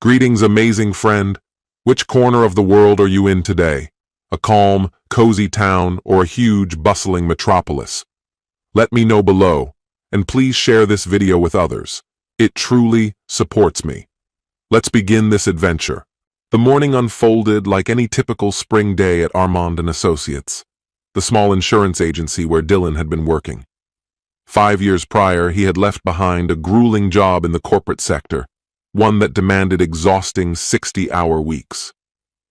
Greetings, amazing friend. Which corner of the world are you in today? A calm, cozy town or a huge, bustling metropolis? Let me know below, and please share this video with others. It truly supports me. Let's begin this adventure. The morning unfolded like any typical spring day at Armand & Associates, the small insurance agency where Dylan had been working. 5 years prior, he had left behind a grueling job in the corporate sector, one that demanded exhausting 60-hour weeks.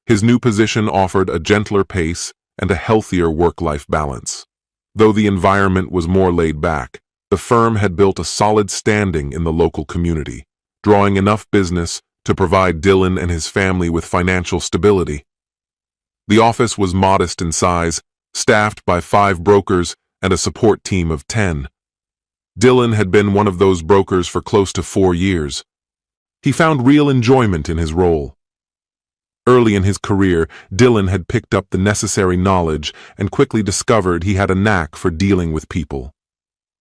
His new position offered a gentler pace and a healthier work-life balance. Though the environment was more laid back, the firm had built a solid standing in the local community, drawing enough business to provide Dylan and his family with financial stability. The office was modest in size, staffed by 5 brokers and a support team of 10. Dylan had been one of those brokers for close to 4 years. He found real enjoyment in his role. Early in his career, Dylan had picked up the necessary knowledge and quickly discovered he had a knack for dealing with people.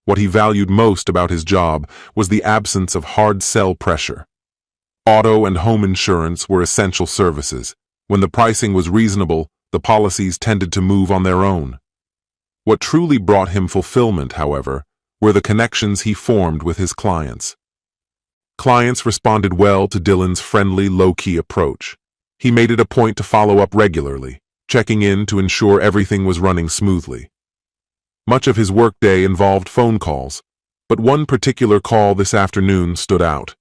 What he valued most about his job was the absence of hard sell pressure. Auto and home insurance were essential services. When the pricing was reasonable, the policies tended to move on their own. What truly brought him fulfillment, however, were the connections he formed with his clients. Clients responded well to Dylan's friendly, low-key approach. He made it a point to follow up regularly, checking in to ensure everything was running smoothly. Much of his workday involved phone calls, but one particular call this afternoon stood out.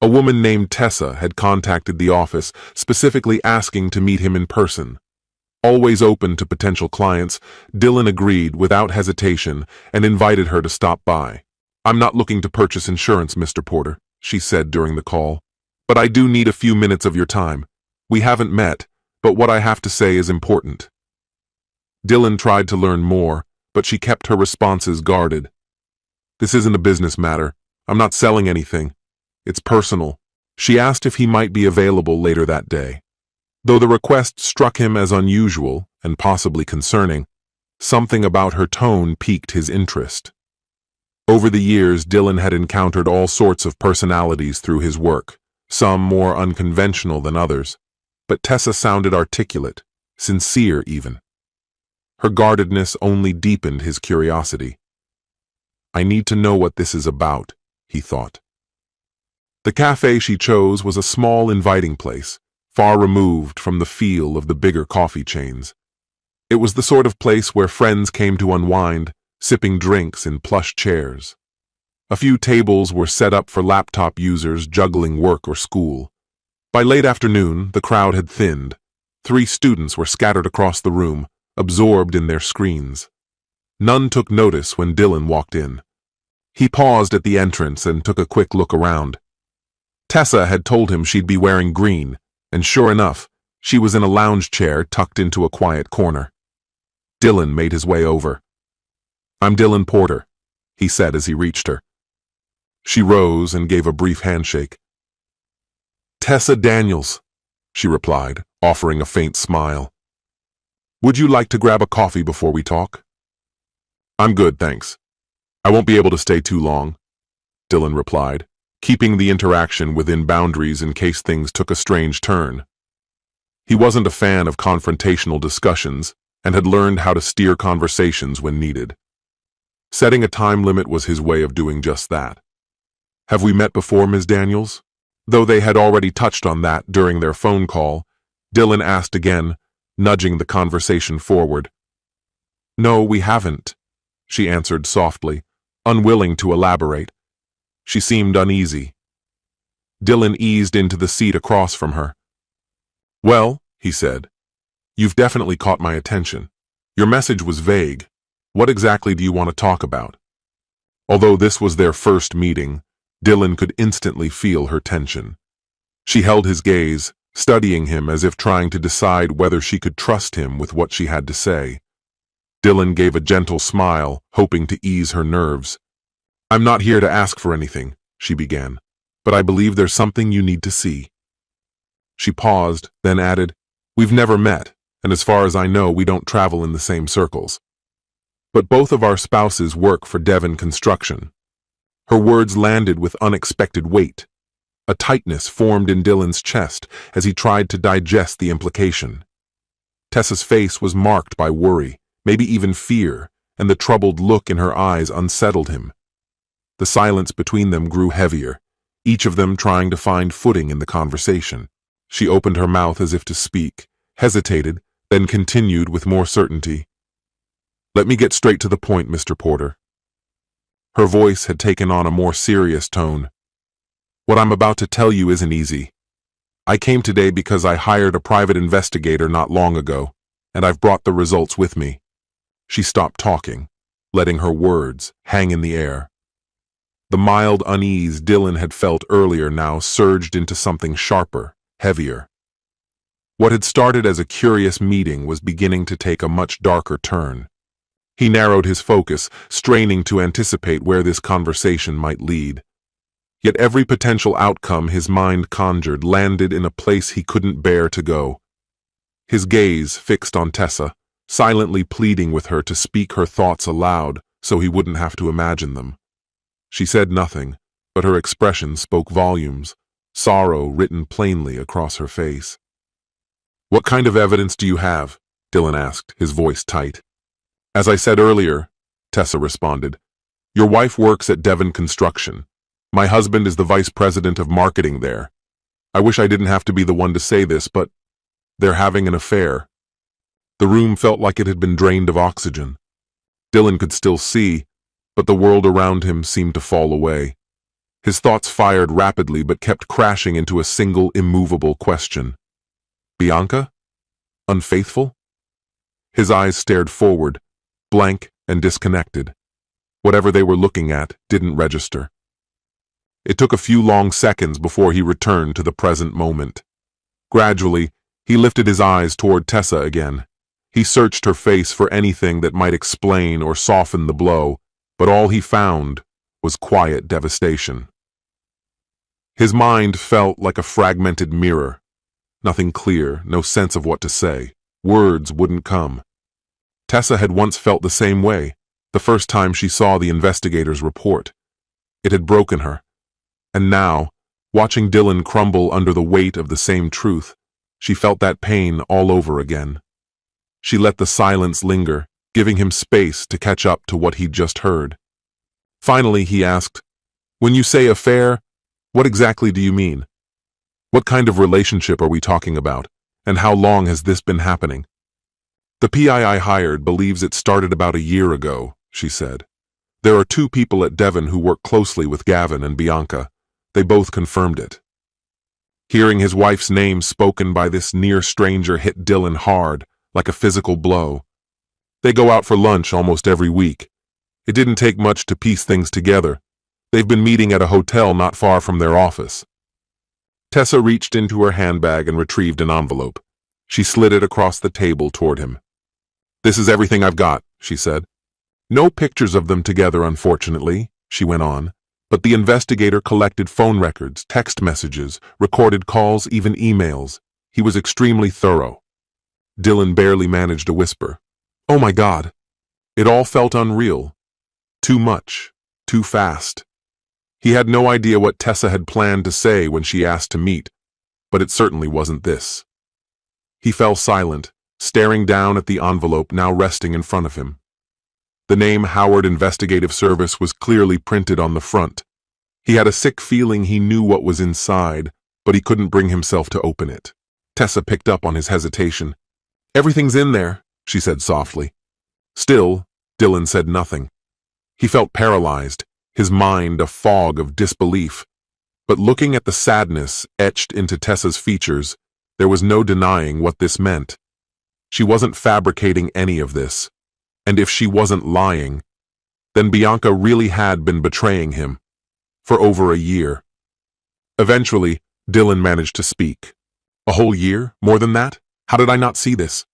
A woman named Tessa had contacted the office, specifically asking to meet him in person. Always open to potential clients, Dylan agreed without hesitation and invited her to stop by. "I'm not looking to purchase insurance, Mr. Porter," she said during the call, "but I do need a few minutes of your time. We haven't met, but what I have to say is important." Dylan tried to learn more, but she kept her responses guarded. "This isn't a business matter. I'm not selling anything. It's personal." She asked if he might be available later that day. Though the request struck him as unusual and possibly concerning, something about her tone piqued his interest. Over the years, Dylan had encountered all sorts of personalities through his work, some more unconventional than others, but Tessa sounded articulate, sincere even. Her guardedness only deepened his curiosity. "I need to know what this is about," he thought. The cafe she chose was a small, inviting place, far removed from the feel of the bigger coffee chains. It was the sort of place where friends came to unwind, sipping drinks in plush chairs. A few tables were set up for laptop users juggling work or school. By late afternoon, the crowd had thinned. 3 students were scattered across the room, absorbed in their screens. None took notice when Dylan walked in. He paused at the entrance and took a quick look around. Tessa had told him she'd be wearing green, and sure enough, she was in a lounge chair tucked into a quiet corner. Dylan made his way over. "I'm Dylan Porter," he said as he reached her. She rose and gave a brief handshake. "Tessa Daniels," she replied, offering a faint smile. "Would you like to grab a coffee before we talk?" "I'm good, thanks. I won't be able to stay too long," Dylan replied, keeping the interaction within boundaries in case things took a strange turn. He wasn't a fan of confrontational discussions and had learned how to steer conversations when needed. Setting a time limit was his way of doing just that. "Have we met before, Ms. Daniels?" Though they had already touched on that during their phone call, Dylan asked again, nudging the conversation forward. "No, we haven't," she answered softly, unwilling to elaborate. She seemed uneasy. Dylan eased into the seat across from her. "Well," he said, "you've definitely caught my attention. Your message was vague. What exactly do you want to talk about?" Although this was their first meeting, Dylan could instantly feel her tension. She held his gaze, studying him as if trying to decide whether she could trust him with what she had to say. Dylan gave a gentle smile, hoping to ease her nerves. "I'm not here to ask for anything," she began, "but I believe there's something you need to see." She paused, then added, "We've never met, and as far as I know, we don't travel in the same circles. But both of our spouses work for Devon Construction." Her words landed with unexpected weight. A tightness formed in Dylan's chest as he tried to digest the implication. Tessa's face was marked by worry, maybe even fear, and the troubled look in her eyes unsettled him. The silence between them grew heavier, each of them trying to find footing in the conversation. She opened her mouth as if to speak, hesitated, then continued with more certainty. "Let me get straight to the point, Mr. Porter." Her voice had taken on a more serious tone. "What I'm about to tell you isn't easy. I came today because I hired a private investigator not long ago, and I've brought the results with me." She stopped talking, letting her words hang in the air. The mild unease Dylan had felt earlier now surged into something sharper, heavier. What had started as a curious meeting was beginning to take a much darker turn. He narrowed his focus, straining to anticipate where this conversation might lead. Yet every potential outcome his mind conjured landed in a place he couldn't bear to go. His gaze fixed on Tessa, silently pleading with her to speak her thoughts aloud so he wouldn't have to imagine them. She said nothing, but her expression spoke volumes, sorrow written plainly across her face. "What kind of evidence do you have?" Dylan asked, his voice tight. "As I said earlier," Tessa responded, "your wife works at Devon Construction. My husband is the vice president of marketing there. I wish I didn't have to be the one to say this, but they're having an affair." The room felt like it had been drained of oxygen. Dylan could still see, but the world around him seemed to fall away. His thoughts fired rapidly but kept crashing into a single immovable question. Bianca? Unfaithful? His eyes stared forward, blank and disconnected. Whatever they were looking at didn't register. It took a few long seconds before he returned to the present moment. Gradually, he lifted his eyes toward Tessa again. He searched her face for anything that might explain or soften the blow, but all he found was quiet devastation. His mind felt like a fragmented mirror. Nothing clear, no sense of what to say. Words wouldn't come. Tessa had once felt the same way, the first time she saw the investigator's report. It had broken her. And now, watching Dylan crumble under the weight of the same truth, she felt that pain all over again. She let the silence linger, giving him space to catch up to what he'd just heard. Finally, he asked, "When you say affair, what exactly do you mean? What kind of relationship are we talking about, and how long has this been happening?" "The PI I hired believes it started about a year ago," she said. "There are two people at Devon who work closely with Gavin and Bianca. They both confirmed it." Hearing his wife's name spoken by this near stranger hit Dylan hard, like a physical blow. "They go out for lunch almost every week. It didn't take much to piece things together. They've been meeting at a hotel not far from their office." Tessa reached into her handbag and retrieved an envelope. She slid it across the table toward him. "This is everything I've got," she said. "No pictures of them together, unfortunately," she went on. "But the investigator collected phone records, text messages, recorded calls, even emails. He was extremely thorough." Dylan barely managed a whisper. "Oh my God." It all felt unreal. Too much. Too fast. He had no idea what Tessa had planned to say when she asked to meet, but it certainly wasn't this. He fell silent, staring down at the envelope now resting in front of him. The name Howard Investigative Service was clearly printed on the front. He had a sick feeling he knew what was inside, but he couldn't bring himself to open it. Tessa picked up on his hesitation. "Everything's in there," she said softly. Still, Dylan said nothing. He felt paralyzed, his mind a fog of disbelief. But looking at the sadness etched into Tessa's features, there was no denying what this meant. She wasn't fabricating any of this. And if she wasn't lying, then Bianca really had been betraying him. For over a year. Eventually, Dylan managed to speak. "A whole year? More than that? How did I not see this?"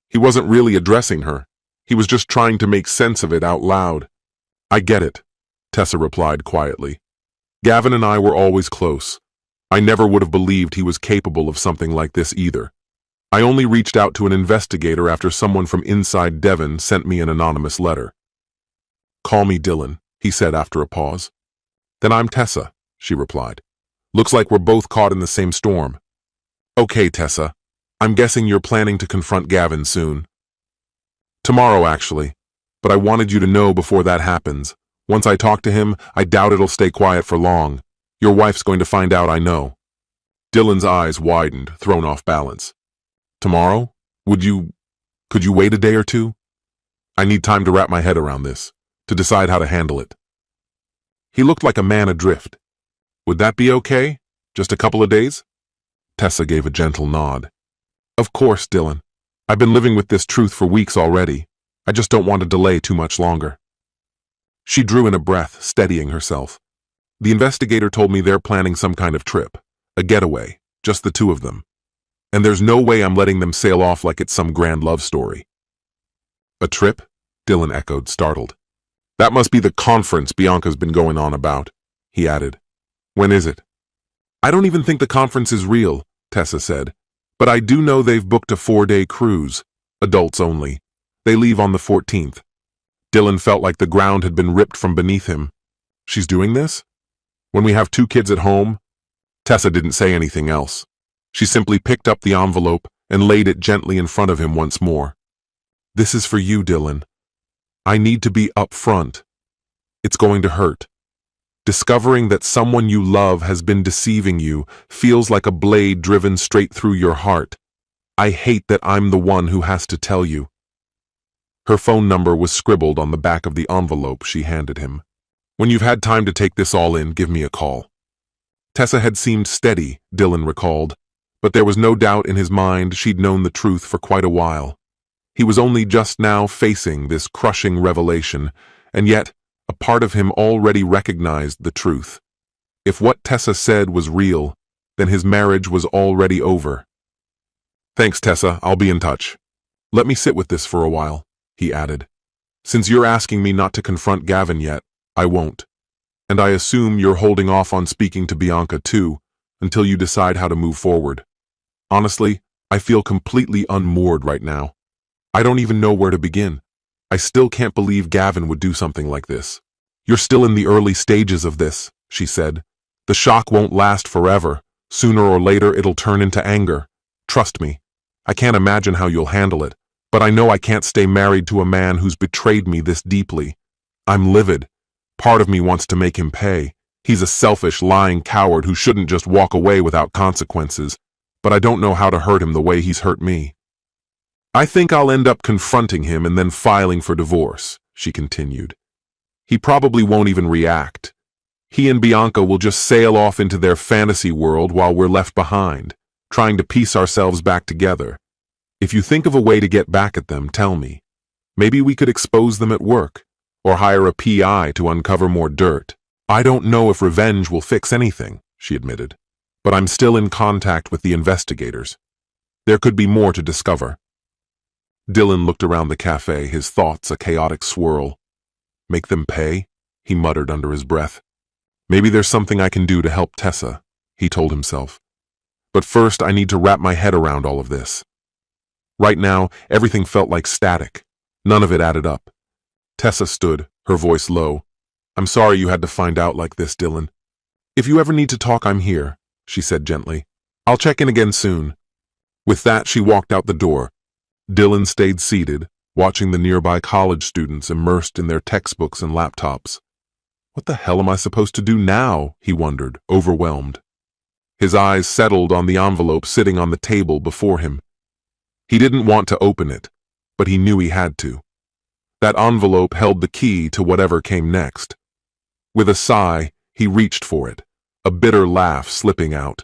He wasn't really addressing her. He was just trying to make sense of it out loud. "I get it," Tessa replied quietly. "Gavin and I were always close. I never would have believed he was capable of something like this either. I only reached out to an investigator after someone from inside Devon sent me an anonymous letter." "Call me Dylan," he said after a pause. "Then I'm Tessa," she replied. Looks like we're both caught in the same storm. Okay, Tessa. I'm guessing you're planning to confront Gavin soon. Tomorrow, actually. But I wanted you to know before that happens. Once I talk to him, I doubt it'll stay quiet for long. Your wife's going to find out, I know. Dylan's eyes widened, thrown off balance. Tomorrow? Could you wait a day or two? I need time to wrap my head around this, to decide how to handle it. He looked like a man adrift. Would that be okay? Just a couple of days? Tessa gave a gentle nod. Of course, Dylan. I've been living with this truth for weeks already. I just don't want to delay too much longer. She drew in a breath, steadying herself. The investigator told me they're planning some kind of trip, a getaway, just the two of them. And there's no way I'm letting them sail off like it's some grand love story. A trip? Dylan echoed, startled. That must be the conference Bianca's been going on about, he added. When is it? I don't even think the conference is real, Tessa said. But I do know they've booked a 4-day cruise, adults only. They leave on the 14th. Dylan felt like the ground had been ripped from beneath him. She's doing this? When we have 2 kids at home? Tessa didn't say anything else. She simply picked up the envelope and laid it gently in front of him once more. This is for you, Dylan. I need to be upfront. It's going to hurt. Discovering that someone you love has been deceiving you feels like a blade driven straight through your heart. I hate that I'm the one who has to tell you. Her phone number was scribbled on the back of the envelope she handed him. When you've had time to take this all in, give me a call. Tessa had seemed steady, Dylan recalled, but there was no doubt in his mind she'd known the truth for quite a while. He was only just now facing this crushing revelation, and yet a part of him already recognized the truth. If what Tessa said was real, then his marriage was already over. Thanks, Tessa, I'll be in touch. Let me sit with this for a while, he added. Since you're asking me not to confront Gavin yet, I won't. And I assume you're holding off on speaking to Bianca too, until you decide how to move forward. Honestly, I feel completely unmoored right now. I don't even know where to begin. I still can't believe Gavin would do something like this. You're still in the early stages of this, she said. The shock won't last forever. Sooner or later it'll turn into anger. Trust me. I can't imagine how you'll handle it, but I know I can't stay married to a man who's betrayed me this deeply. I'm livid. Part of me wants to make him pay. He's a selfish, lying coward who shouldn't just walk away without consequences, but I don't know how to hurt him the way he's hurt me. I think I'll end up confronting him and then filing for divorce, she continued. He probably won't even react. He and Bianca will just sail off into their fantasy world while we're left behind, trying to piece ourselves back together. If you think of a way to get back at them, tell me. Maybe we could expose them at work, or hire a PI to uncover more dirt. I don't know if revenge will fix anything, she admitted, but I'm still in contact with the investigators. There could be more to discover. Dylan looked around the cafe, his thoughts a chaotic swirl. Make them pay? He muttered under his breath. Maybe there's something I can do to help Tessa, he told himself. But first I need to wrap my head around all of this. Right now, everything felt like static. None of it added up. Tessa stood, her voice low. I'm sorry you had to find out like this, Dylan. If you ever need to talk, I'm here, she said gently. I'll check in again soon. With that, she walked out the door. Dylan stayed seated, watching the nearby college students immersed in their textbooks and laptops. What the hell am I supposed to do now? He wondered, overwhelmed. His eyes settled on the envelope sitting on the table before him. He didn't want to open it, but he knew he had to. That envelope held the key to whatever came next. With a sigh, he reached for it, a bitter laugh slipping out.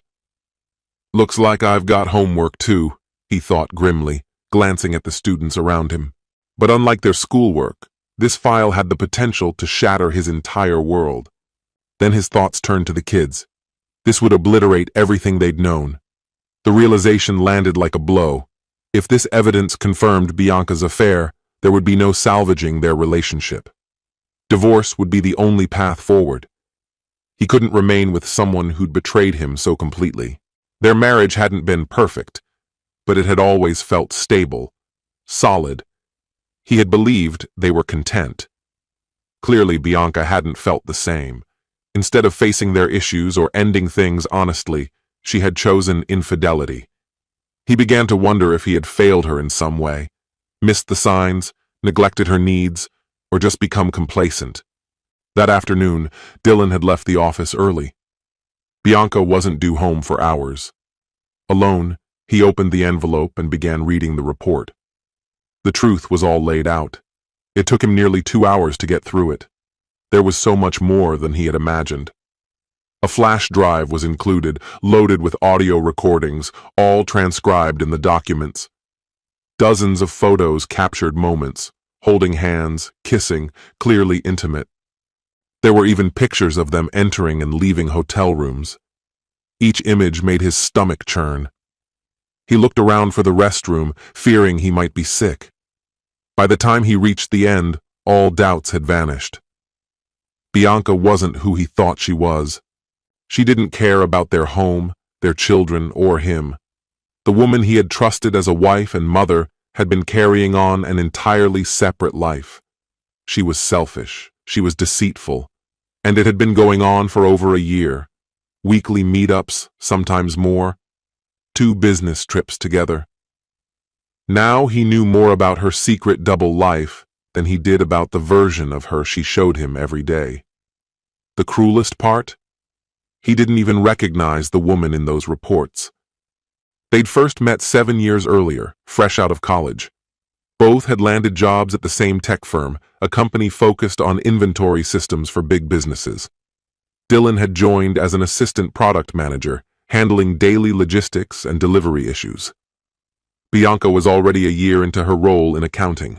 Looks like I've got homework too, he thought grimly, glancing at the students around him. But unlike their schoolwork, this file had the potential to shatter his entire world. Then his thoughts turned to the kids. This would obliterate everything they'd known. The realization landed like a blow. If this evidence confirmed Bianca's affair, there would be no salvaging their relationship. Divorce would be the only path forward. He couldn't remain with someone who'd betrayed him so completely. Their marriage hadn't been perfect, but it had always felt stable, solid. He had believed they were content. Clearly, Bianca hadn't felt the same. Instead of facing their issues or ending things honestly, she had chosen infidelity. He began to wonder if he had failed her in some way, missed the signs, neglected her needs, or just become complacent. That afternoon, Dylan had left the office early. Bianca wasn't due home for hours. Alone, he opened the envelope and began reading the report. The truth was all laid out. It took him nearly 2 hours to get through it. There was so much more than he had imagined. A flash drive was included, loaded with audio recordings, all transcribed in the documents. Dozens of photos captured moments, holding hands, kissing, clearly intimate. There were even pictures of them entering and leaving hotel rooms. Each image made his stomach churn. He looked around for the restroom, fearing he might be sick. By the time he reached the end, all doubts had vanished. Bianca wasn't who he thought she was. She didn't care about their home, their children, or him. The woman he had trusted as a wife and mother had been carrying on an entirely separate life. She was selfish, she was deceitful, and it had been going on for over a year. Weekly meetups, sometimes more. 2 business trips together. Now he knew more about her secret double life than he did about the version of her she showed him every day. The cruelest part? He didn't even recognize the woman in those reports. They'd first met 7 years earlier, fresh out of college. Both had landed jobs at the same tech firm, a company focused on inventory systems for big businesses. Dylan had joined as an assistant product manager, handling daily logistics and delivery issues. Bianca was already a year into her role in accounting.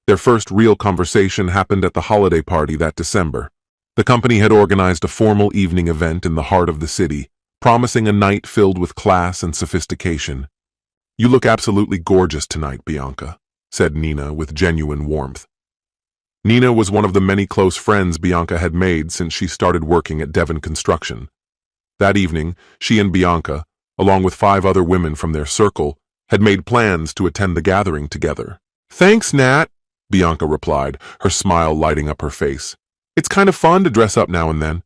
Their first real conversation happened at the holiday party that December. The company had organized a formal evening event in the heart of the city, promising a night filled with class and sophistication. "You look absolutely gorgeous tonight, Bianca," said Nina with genuine warmth. Nina was one of the many close friends Bianca had made since she started working at Devon Construction. That evening, she and Bianca, along with 5 other women from their circle, had made plans to attend the gathering together. "Thanks, Nat," Bianca replied, her smile lighting up her face. "It's kind of fun to dress up now and then."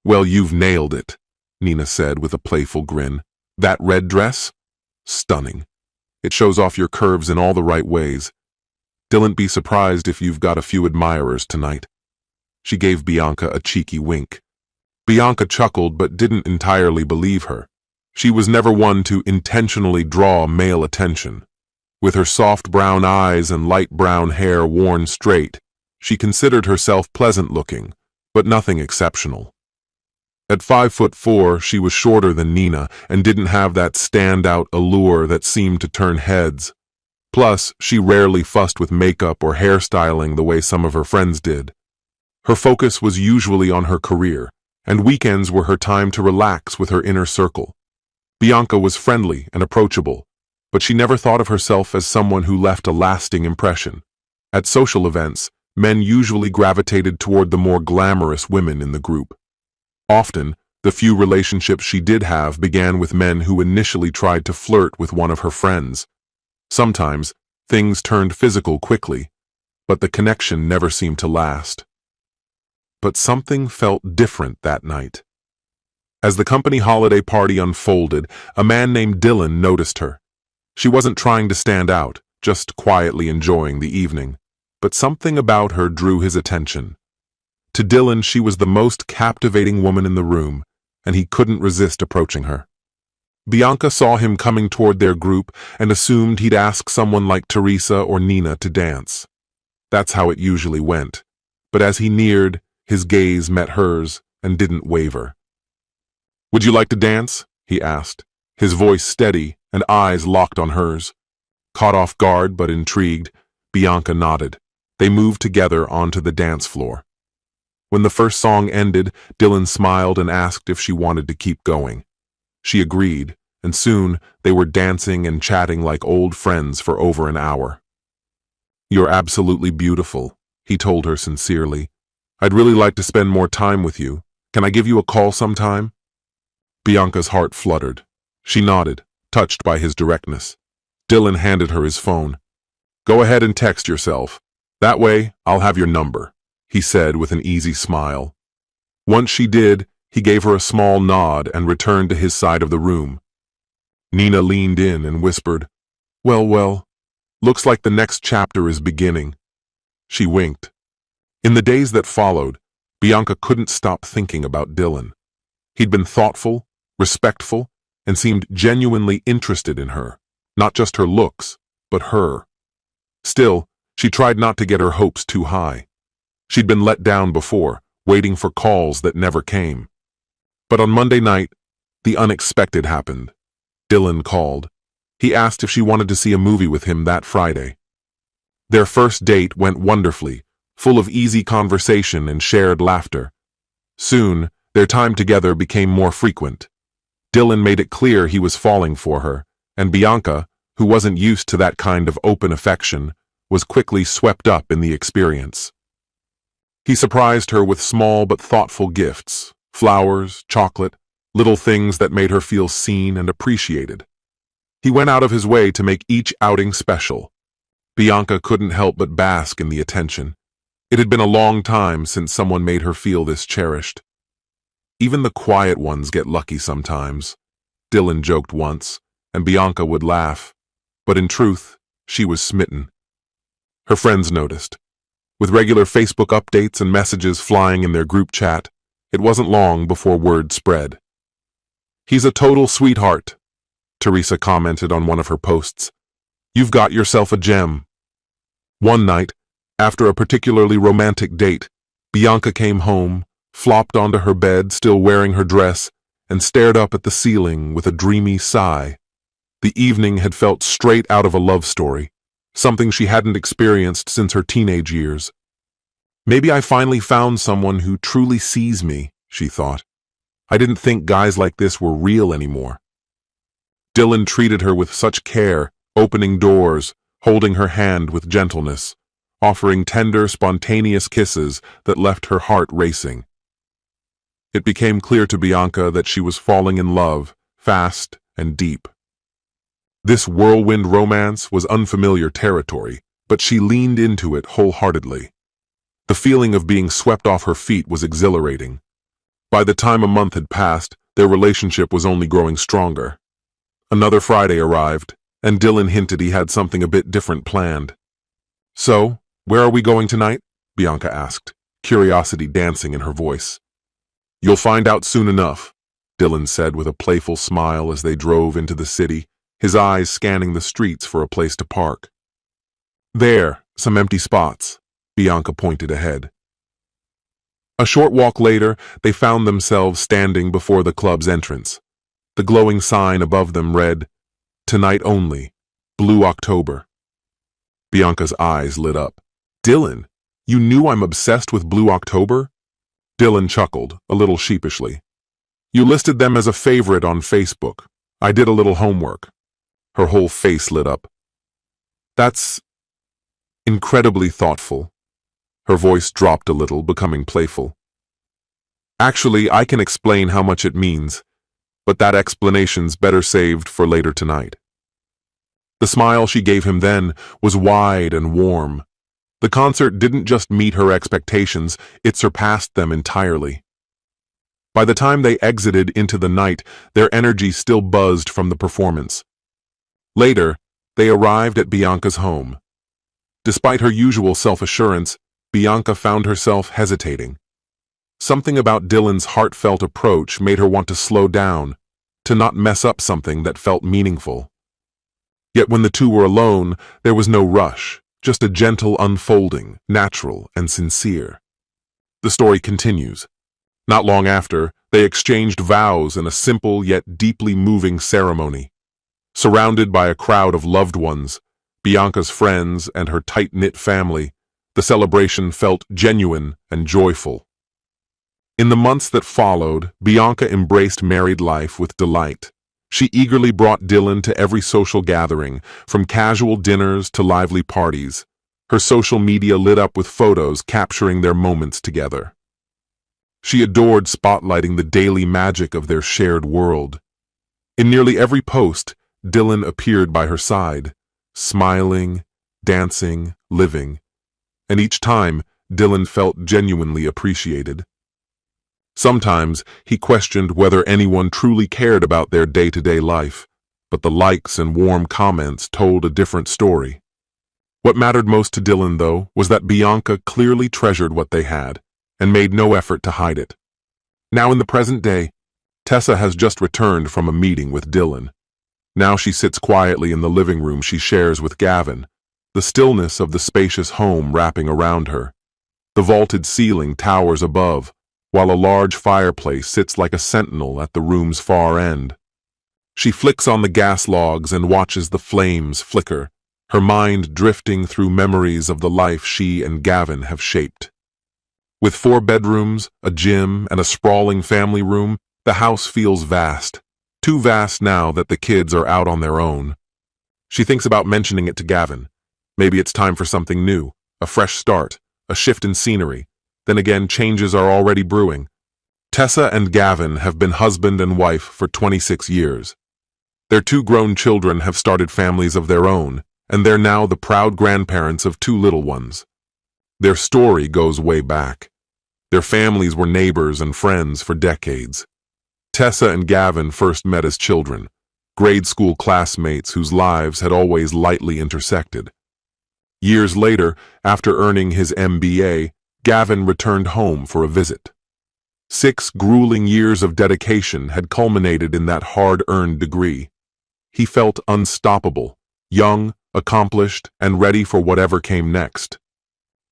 "Well, you've nailed it," Nina said with a playful grin. "That red dress? Stunning. It shows off your curves in all the right ways. Dylan, be surprised if you've got a few admirers tonight." She gave Bianca a cheeky wink. Bianca chuckled but didn't entirely believe her. She was never one to intentionally draw male attention. With her soft brown eyes and light brown hair worn straight, she considered herself pleasant-looking, but nothing exceptional. At 5'4", she was shorter than Nina and didn't have that standout allure that seemed to turn heads. Plus, she rarely fussed with makeup or hairstyling the way some of her friends did. Her focus was usually on her career, and weekends were her time to relax with her inner circle. Bianca was friendly and approachable, but she never thought of herself as someone who left a lasting impression. At social events, men usually gravitated toward the more glamorous women in the group. Often, the few relationships she did have began with men who initially tried to flirt with one of her friends. Sometimes, things turned physical quickly, but the connection never seemed to last. But something felt different that night. As the company holiday party unfolded, a man named Dylan noticed her. She wasn't trying to stand out, just quietly enjoying the evening, but something about her drew his attention. To Dylan, she was the most captivating woman in the room, and he couldn't resist approaching her. Bianca saw him coming toward their group and assumed he'd ask someone like Teresa or Nina to dance. That's how it usually went, but as he neared, his gaze met hers and didn't waver. "Would you like to dance?" he asked, his voice steady and eyes locked on hers. Caught off guard but intrigued, Bianca nodded. They moved together onto the dance floor. When the first song ended, Dylan smiled and asked if she wanted to keep going. She agreed, and soon they were dancing and chatting like old friends for over an hour. "You're absolutely beautiful," he told her sincerely. "I'd really like to spend more time with you. Can I give you a call sometime?" Bianca's heart fluttered. She nodded, touched by his directness. Dylan handed her his phone. "Go ahead and text yourself. That way, I'll have your number," he said with an easy smile. Once she did, he gave her a small nod and returned to his side of the room. Nina leaned in and whispered, "Well, well, looks like the next chapter is beginning." She winked. In the days that followed, Bianca couldn't stop thinking about Dylan. He'd been thoughtful, respectful, and seemed genuinely interested in her, not just her looks, but her. Still, she tried not to get her hopes too high. She'd been let down before, waiting for calls that never came. But on Monday night, the unexpected happened. Dylan called. He asked if she wanted to see a movie with him that Friday. Their first date went wonderfully, full of easy conversation and shared laughter. Soon, their time together became more frequent. Dylan made it clear he was falling for her, and Bianca, who wasn't used to that kind of open affection, was quickly swept up in the experience. He surprised her with small but thoughtful gifts, flowers, chocolate, little things that made her feel seen and appreciated. He went out of his way to make each outing special. Bianca couldn't help but bask in the attention. It had been a long time since someone made her feel this cherished. "Even the quiet ones get lucky sometimes," Dylan joked once, and Bianca would laugh. But in truth, she was smitten. Her friends noticed. With regular Facebook updates and messages flying in their group chat, it wasn't long before word spread. "He's a total sweetheart," Teresa commented on one of her posts. "You've got yourself a gem." One night, after a particularly romantic date, Bianca came home, flopped onto her bed still wearing her dress, and stared up at the ceiling with a dreamy sigh. The evening had felt straight out of a love story, something she hadn't experienced since her teenage years. "Maybe I finally found someone who truly sees me," she thought. "I didn't think guys like this were real anymore." Dylan treated her with such care, opening doors, holding her hand with gentleness, offering tender, spontaneous kisses that left her heart racing. It became clear to Bianca that she was falling in love, fast and deep. This whirlwind romance was unfamiliar territory, but she leaned into it wholeheartedly. The feeling of being swept off her feet was exhilarating. By the time a month had passed, their relationship was only growing stronger. Another Friday arrived, and Dylan hinted he had something a bit different planned. "So, where are we going tonight?" Bianca asked, curiosity dancing in her voice. "You'll find out soon enough," Dylan said with a playful smile as they drove into the city, his eyes scanning the streets for a place to park. "There, some empty spots," Bianca pointed ahead. A short walk later, they found themselves standing before the club's entrance. The glowing sign above them read, "Tonight only, Blue October." Bianca's eyes lit up. "Dylan, you knew I'm obsessed with Blue October?" Dylan chuckled, a little sheepishly. "You listed them as a favorite on Facebook. I did a little homework." Her whole face lit up. "That's incredibly thoughtful." Her voice dropped a little, becoming playful. "Actually, I can explain how much it means, but that explanation's better saved for later tonight." The smile she gave him then was wide and warm. The concert didn't just meet her expectations, it surpassed them entirely. By the time they exited into the night, their energy still buzzed from the performance. Later, they arrived at Bianca's home. Despite her usual self-assurance, Bianca found herself hesitating. Something about Dylan's heartfelt approach made her want to slow down, to not mess up something that felt meaningful. Yet when the two were alone, there was no rush, just a gentle unfolding, natural and sincere. The story continues. Not long after, they exchanged vows in a simple yet deeply moving ceremony. Surrounded by a crowd of loved ones, Bianca's friends and her tight-knit family, the celebration felt genuine and joyful. In the months that followed, Bianca embraced married life with delight. She eagerly brought Dylan to every social gathering, from casual dinners to lively parties. Her social media lit up with photos capturing their moments together. She adored spotlighting the daily magic of their shared world. In nearly every post, Dylan appeared by her side, smiling, dancing, living. And each time, Dylan felt genuinely appreciated. Sometimes he questioned whether anyone truly cared about their day-to-day life, but the likes and warm comments told a different story. What mattered most to Dylan, though, was that Bianca clearly treasured what they had and made no effort to hide it. Now in the present day, Tessa has just returned from a meeting with Dylan. Now she sits quietly in the living room she shares with Gavin, the stillness of the spacious home wrapping around her. The vaulted ceiling towers above, while a large fireplace sits like a sentinel at the room's far end. She flicks on the gas logs and watches the flames flicker, her mind drifting through memories of the life she and Gavin have shaped. With 4 bedrooms, a gym, and a sprawling family room, the house feels vast, too vast now that the kids are out on their own. She thinks about mentioning it to Gavin. Maybe it's time for something new, a fresh start, a shift in scenery. Then again, changes are already brewing. Tessa and Gavin have been husband and wife for 26 years. Their 2 grown children have started families of their own, and they're now the proud grandparents of 2 little ones. Their story goes way back. Their families were neighbors and friends for decades. Tessa and Gavin first met as children, grade school classmates whose lives had always lightly intersected. Years later, after earning his MBA, Gavin returned home for a visit. 6 grueling years of dedication had culminated in that hard-earned degree. He felt unstoppable, young, accomplished, and ready for whatever came next.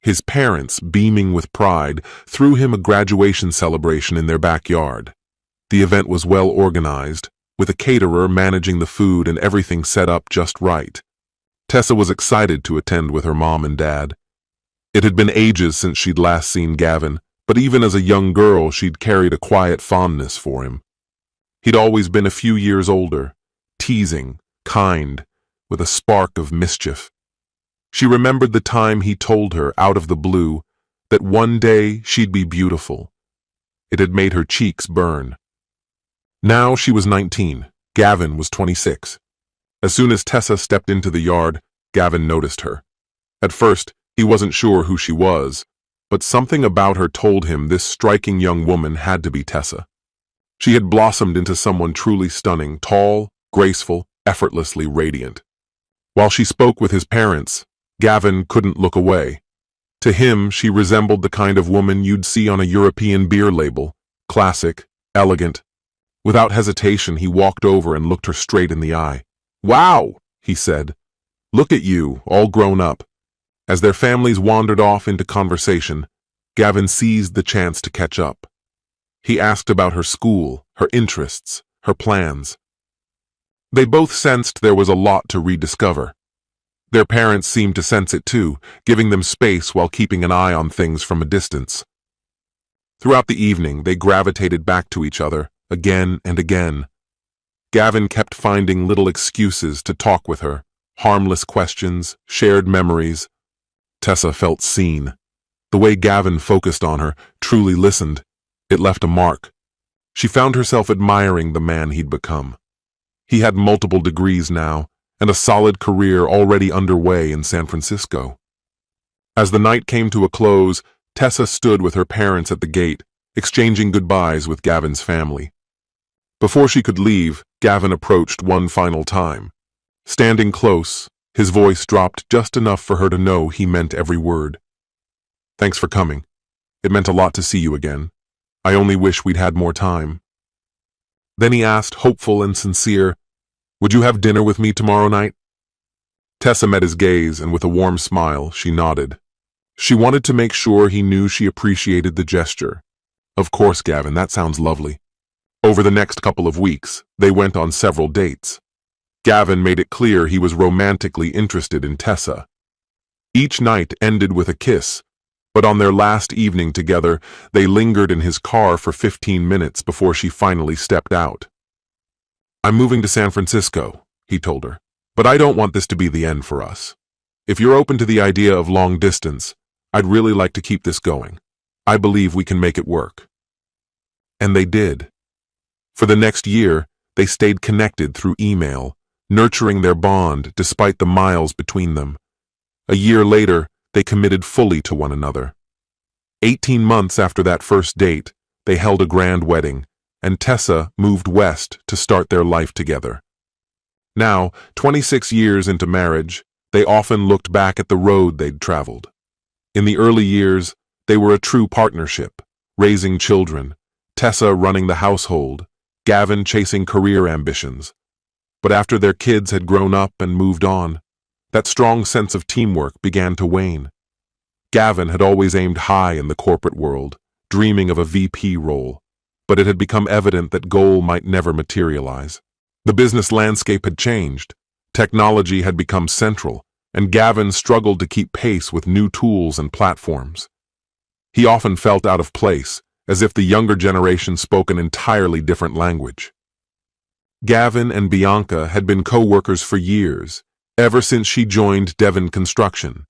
His parents, beaming with pride, threw him a graduation celebration in their backyard. The event was well organized, with a caterer managing the food and everything set up just right. Tessa was excited to attend with her mom and dad. It had been ages since she'd last seen Gavin, but even as a young girl she'd carried a quiet fondness for him. He'd always been a few years older, teasing, kind, with a spark of mischief. She remembered the time he told her, out of the blue, that one day she'd be beautiful. It had made her cheeks burn. Now she was 19, Gavin was 26. As soon as Tessa stepped into the yard, Gavin noticed her. At first, he wasn't sure who she was, but something about her told him this striking young woman had to be Tessa. She had blossomed into someone truly stunning, tall, graceful, effortlessly radiant. While she spoke with his parents, Gavin couldn't look away. To him, she resembled the kind of woman you'd see on a European beer label, classic, elegant. Without hesitation, he walked over and looked her straight in the eye. "Wow," he said. "Look at you, all grown up." As their families wandered off into conversation, Gavin seized the chance to catch up. He asked about her school, her interests, her plans. They both sensed there was a lot to rediscover. Their parents seemed to sense it too, giving them space while keeping an eye on things from a distance. Throughout the evening, they gravitated back to each other, again and again. Gavin kept finding little excuses to talk with her, harmless questions, shared memories. Tessa felt seen. The way Gavin focused on her, truly listened, it left a mark. She found herself admiring the man he'd become. He had multiple degrees now, and a solid career already underway in San Francisco. As the night came to a close, Tessa stood with her parents at the gate, exchanging goodbyes with Gavin's family. Before she could leave, Gavin approached one final time. Standing close, his voice dropped just enough for her to know he meant every word. "Thanks for coming. It meant a lot to see you again. I only wish we'd had more time." Then he asked, hopeful and sincere, "Would you have dinner with me tomorrow night?" Tessa met his gaze, and with a warm smile, she nodded. She wanted to make sure he knew she appreciated the gesture. "Of course, Gavin, that sounds lovely." Over the next couple of weeks, they went on several dates. Gavin made it clear he was romantically interested in Tessa. Each night ended with a kiss, but on their last evening together, they lingered in his car for 15 minutes before she finally stepped out. "I'm moving to San Francisco," he told her, "but I don't want this to be the end for us. If you're open to the idea of long distance, I'd really like to keep this going. I believe we can make it work." And they did. For the next year, they stayed connected through email, nurturing their bond despite the miles between them. A year later, they committed fully to one another. 18 months after that first date, they held a grand wedding, and Tessa moved west to start their life together. Now, 26 years into marriage, they often looked back at the road they'd traveled. In the early years, they were a true partnership, raising children, Tessa running the household, Gavin chasing career ambitions. But after their kids had grown up and moved on, that strong sense of teamwork began to wane. Gavin had always aimed high in the corporate world, dreaming of a VP role, but it had become evident that goal might never materialize. The business landscape had changed, technology had become central, and Gavin struggled to keep pace with new tools and platforms. He often felt out of place, as if the younger generation spoke an entirely different language. Gavin and Bianca had been co-workers for years, ever since she joined Devon Construction.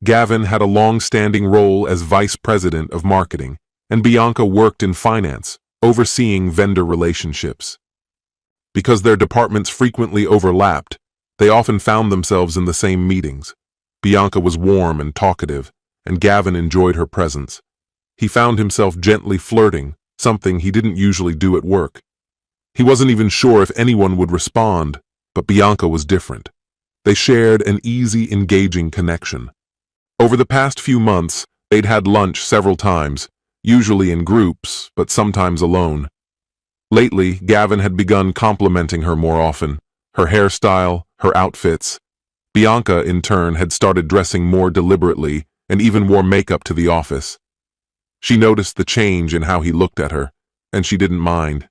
Gavin had a long-standing role as vice president of marketing, and Bianca worked in finance, overseeing vendor relationships. Because their departments frequently overlapped, they often found themselves in the same meetings. Bianca was warm and talkative, and Gavin enjoyed her presence. He found himself gently flirting, something he didn't usually do at work. He wasn't even sure if anyone would respond, but Bianca was different. They shared an easy, engaging connection. Over the past few months, they'd had lunch several times, usually in groups, but sometimes alone. Lately, Gavin had begun complimenting her more often, her hairstyle, her outfits. Bianca, in turn, had started dressing more deliberately and even wore makeup to the office. She noticed the change in how he looked at her, and she didn't mind.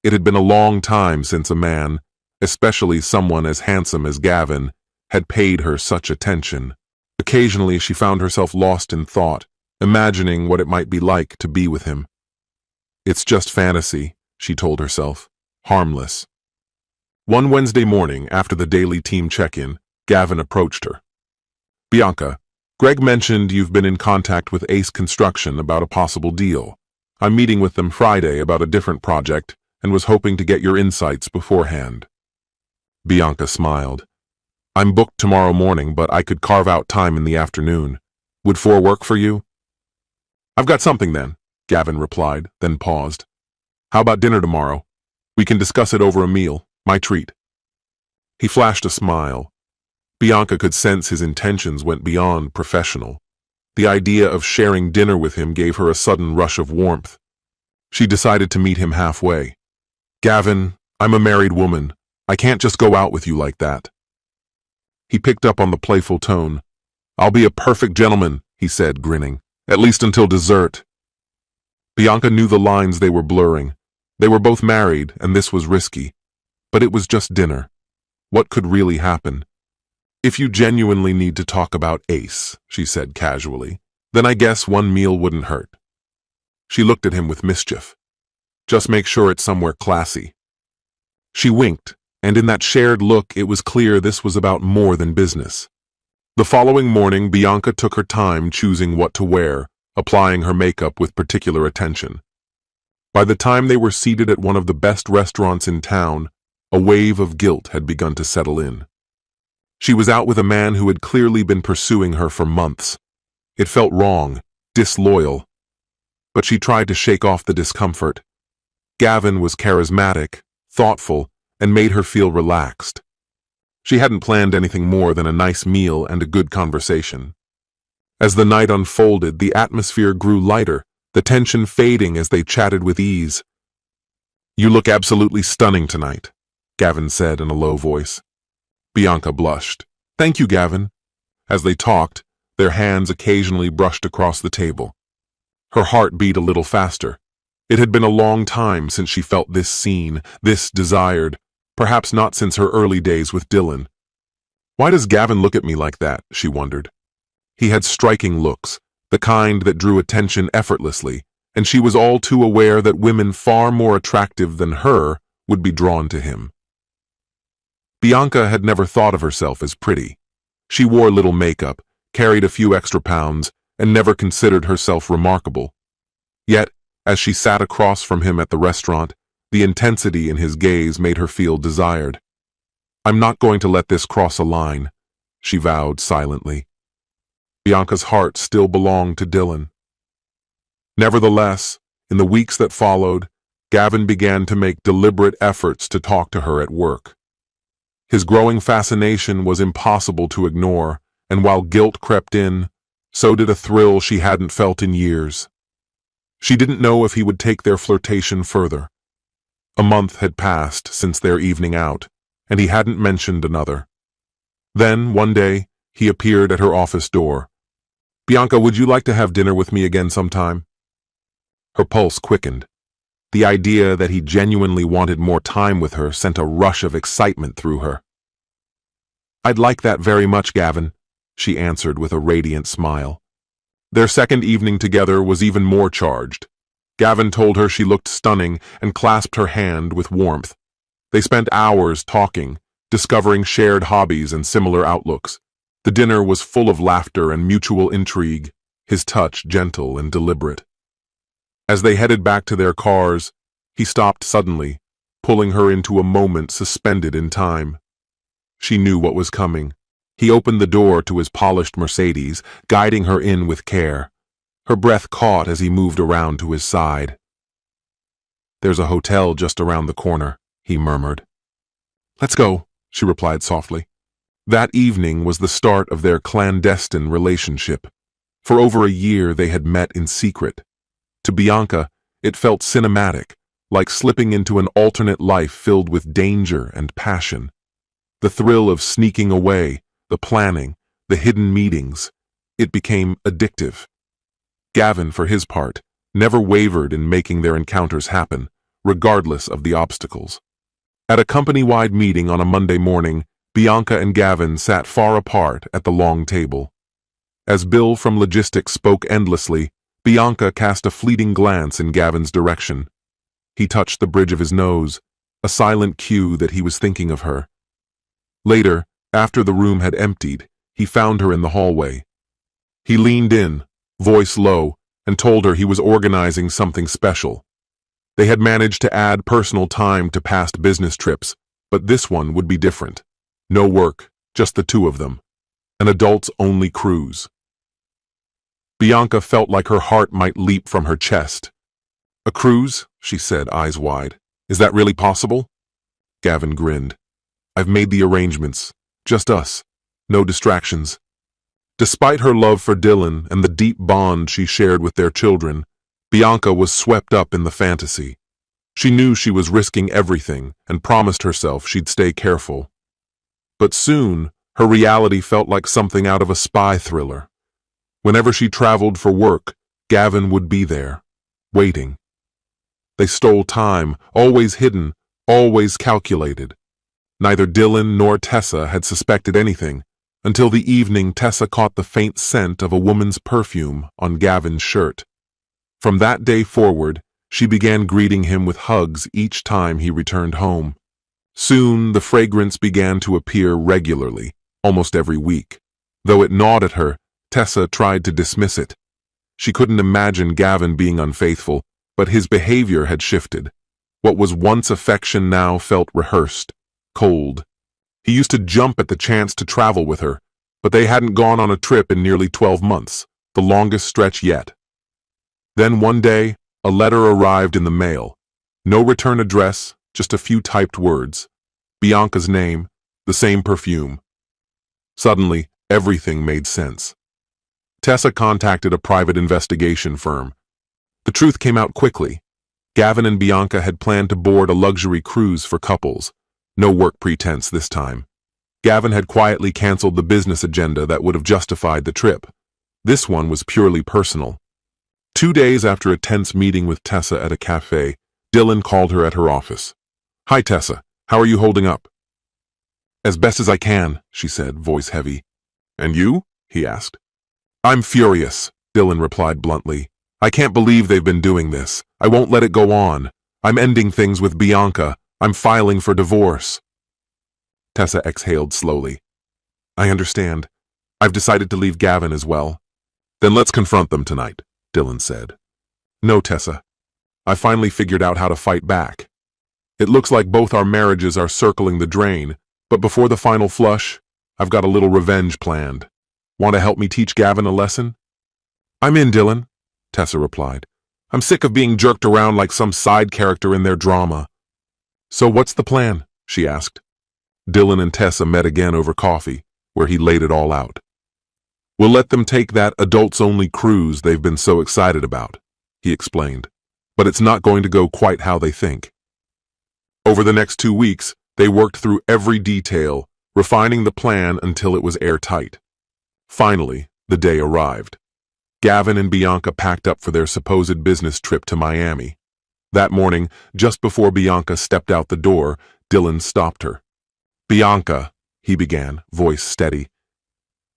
It had been a long time since a man, especially someone as handsome as Gavin, had paid her such attention. Occasionally, she found herself lost in thought, imagining what it might be like to be with him. It's just fantasy, she told herself, harmless. One Wednesday morning, after the daily team check-in, Gavin approached her. Bianca, Greg mentioned you've been in contact with Ace Construction about a possible deal. I'm meeting with them Friday about a different project and was hoping to get your insights beforehand. Bianca smiled. I'm booked tomorrow morning, but I could carve out time in the afternoon. Would 4 work for you? I've got something then, Gavin replied, then paused. How about dinner tomorrow? We can discuss it over a meal, my treat. He flashed a smile. Bianca could sense his intentions went beyond professional. The idea of sharing dinner with him gave her a sudden rush of warmth. She decided to meet him halfway. Gavin, I'm a married woman. I can't just go out with you like that. He picked up on the playful tone. I'll be a perfect gentleman, he said, grinning, at least until dessert. Bianca knew the lines they were blurring. They were both married, and this was risky. But it was just dinner. What could really happen? If you genuinely need to talk about Ace, she said casually, then I guess one meal wouldn't hurt. She looked at him with mischief. Just make sure it's somewhere classy. She winked, and in that shared look it was clear this was about more than business. The following morning, Bianca took her time choosing what to wear, applying her makeup with particular attention. By the time they were seated at one of the best restaurants in town, a wave of guilt had begun to settle in. She was out with a man who had clearly been pursuing her for months. It felt wrong, disloyal. But she tried to shake off the discomfort. Gavin was charismatic, thoughtful, and made her feel relaxed. She hadn't planned anything more than a nice meal and a good conversation. As the night unfolded, the atmosphere grew lighter, the tension fading as they chatted with ease. You look absolutely stunning tonight, Gavin said in a low voice. Bianca blushed. Thank you, Gavin. As they talked, their hands occasionally brushed across the table. Her heart beat a little faster. It had been a long time since she felt this seen, this desired, perhaps not since her early days with Dylan. Why does Gavin look at me like that, she wondered. He had striking looks, the kind that drew attention effortlessly, and she was all too aware that women far more attractive than her would be drawn to him. Bianca had never thought of herself as pretty. She wore little makeup, carried a few extra pounds, and never considered herself remarkable. Yet, as she sat across from him at the restaurant, the intensity in his gaze made her feel desired. I'm not going to let this cross a line, she vowed silently. Bianca's heart still belonged to Dylan. Nevertheless, In the weeks that followed, Gavin began to make deliberate efforts to talk to her at work. His growing fascination was impossible to ignore, and while guilt crept in, so did a thrill she hadn't felt in years. She didn't know if he would take their flirtation further. A month had passed since their evening out, and he hadn't mentioned another. Then, one day, he appeared at her office door. "Bianca, would you like to have dinner with me again sometime?" Her pulse quickened. The idea that he genuinely wanted more time with her sent a rush of excitement through her. "I'd like that very much, Gavin," she answered with a radiant smile. Their second evening together was even more charged. Gavin told her she looked stunning and clasped her hand with warmth. They spent hours talking, discovering shared hobbies and similar outlooks. The dinner was full of laughter and mutual intrigue, his touch gentle and deliberate. As they headed back to their cars, he stopped suddenly, pulling her into a moment suspended in time. She knew what was coming. He opened the door to his polished Mercedes, guiding her in with care. Her breath caught as he moved around to his side. "There's a hotel just around the corner," he murmured. "Let's go," she replied softly. That evening was the start of their clandestine relationship. For over a year they had met in secret. To Bianca, it felt cinematic, like slipping into an alternate life filled with danger and passion. The thrill of sneaking away, the planning, the hidden meetings, it became addictive. Gavin, for his part, never wavered in making their encounters happen, regardless of the obstacles. At a company-wide meeting on a Monday morning, Bianca and Gavin sat far apart at the long table. As Bill from logistics spoke endlessly, Bianca cast a fleeting glance in Gavin's direction. He touched the bridge of his nose, a silent cue that he was thinking of her. Later, after the room had emptied, he found her in the hallway. He leaned in, voice low, and told her he was organizing something special. They had managed to add personal time to past business trips, but this one would be different. No work, just the two of them. An adults-only cruise. Bianca felt like her heart might leap from her chest. "A cruise?" she said, eyes wide. "Is that really possible?" Gavin grinned. "I've made the arrangements. Just us. No distractions." Despite her love for Dylan and the deep bond she shared with their children, Bianca was swept up in the fantasy. She knew she was risking everything and promised herself she'd stay careful. But soon, her reality felt like something out of a spy thriller. Whenever she traveled for work, Gavin would be there, waiting. They stole time, always hidden, always calculated. Neither Dylan nor Tessa had suspected anything, until the evening Tessa caught the faint scent of a woman's perfume on Gavin's shirt. From that day forward, she began greeting him with hugs each time he returned home. Soon, the fragrance began to appear regularly, almost every week. Though it gnawed at her, Tessa tried to dismiss it. She couldn't imagine Gavin being unfaithful, but his behavior had shifted. What was once affection now felt rehearsed, cold. He used to jump at the chance to travel with her, but they hadn't gone on a trip in nearly 12 months, the longest stretch yet. Then one day, a letter arrived in the mail. No return address, just a few typed words. Bianca's name, the same perfume. Suddenly, everything made sense. Tessa contacted a private investigation firm. The truth came out quickly. Gavin and Bianca had planned to board a luxury cruise for couples. No work pretense this time. Gavin had quietly canceled the business agenda that would have justified the trip. This one was purely personal. 2 days after a tense meeting with Tessa at a cafe, Dylan called her at her office. "Hi, Tessa. How are you holding up?" "As best as I can," she said, voice heavy. "And you?" he asked. "I'm furious," Dylan replied bluntly. "I can't believe they've been doing this. I won't let it go on. I'm ending things with Bianca. I'm filing for divorce." Tessa exhaled slowly. "I understand. I've decided to leave Gavin as well." "Then let's confront them tonight," Dylan said. "No, Tessa. I finally figured out how to fight back. It looks like both our marriages are circling the drain, but before the final flush, I've got a little revenge planned. Want to help me teach Gavin a lesson?" "I'm in, Dylan," Tessa replied. I'm sick of being jerked around like some side character in their drama. So what's the plan? She asked. Dylan and Tessa met again over coffee, where he laid it all out. We'll let them take that adults-only cruise they've been so excited about, he explained. But it's not going to go quite how they think. Over the next 2 weeks, they worked through every detail, refining the plan until it was airtight. Finally, the day arrived. Gavin and Bianca packed up for their supposed business trip to Miami. That morning, just before Bianca stepped out the door, Dylan stopped her. Bianca, he began, voice steady.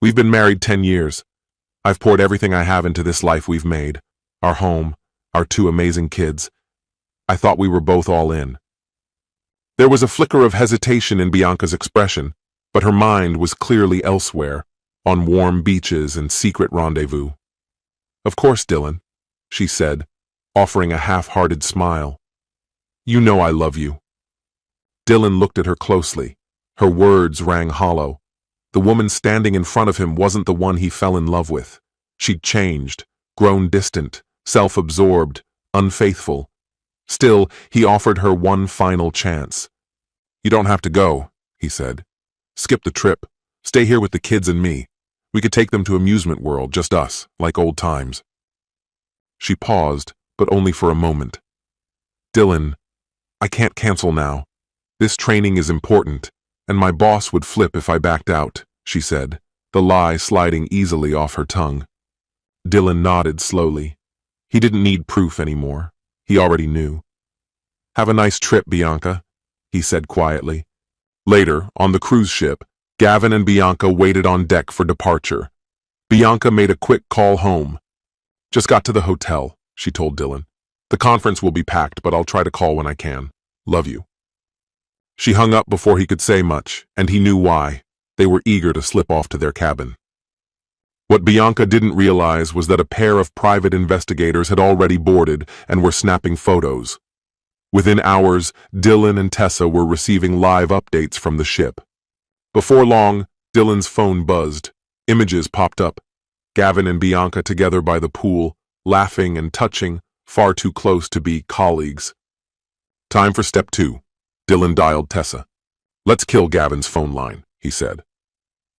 We've been married 10 years. I've poured everything I have into this life we've made. Our home, our 2 amazing kids. I thought we were both all in. There was a flicker of hesitation in Bianca's expression, but her mind was clearly elsewhere, on warm beaches and secret rendezvous. Of course, Dylan, she said, offering a half-hearted smile. You know I love you. Dylan looked at her closely. Her words rang hollow. The woman standing in front of him wasn't the one he fell in love with. She'd changed, grown distant, self-absorbed, unfaithful. Still, he offered her one final chance. You don't have to go, he said. Skip the trip. Stay here with the kids and me. We could take them to Amusement World, just us, like old times. She paused, but only for a moment. Dylan, I can't cancel now. This training is important, and my boss would flip if I backed out, she said, the lie sliding easily off her tongue. Dylan nodded slowly. He didn't need proof anymore. He already knew. Have a nice trip, Bianca, he said quietly. Later, on the cruise ship, Gavin and Bianca waited on deck for departure. Bianca made a quick call home. Just got to the hotel, she told Dylan. The conference will be packed, but I'll try to call when I can. Love you. She hung up before he could say much, and he knew why. They were eager to slip off to their cabin. What Bianca didn't realize was that a pair of private investigators had already boarded and were snapping photos. Within hours, Dylan and Tessa were receiving live updates from the ship. Before long, Dylan's phone buzzed. Images popped up. Gavin and Bianca together by the pool, laughing and touching, far too close to be colleagues. Time for step 2. Dylan dialed Tessa. Let's kill Gavin's phone line, he said.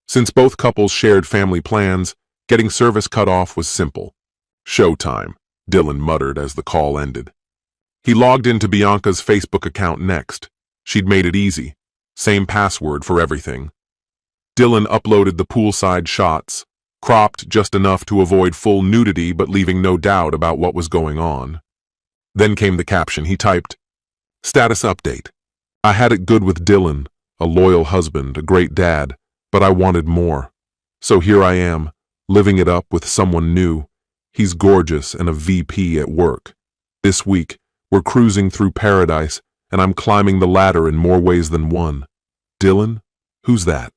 Since both couples shared family plans, getting service cut off was simple. Showtime, Dylan muttered as the call ended. He logged into Bianca's Facebook account next. She'd made it easy. Same password for everything. Dylan uploaded the poolside shots, cropped just enough to avoid full nudity but leaving no doubt about what was going on. Then came the caption. He typed, Status update. I had it good with Dylan, a loyal husband, a great dad, but I wanted more. So here I am, living it up with someone new. He's gorgeous and a VP at work. This week, we're cruising through paradise, and I'm climbing the ladder in more ways than one. Dylan? Who's that?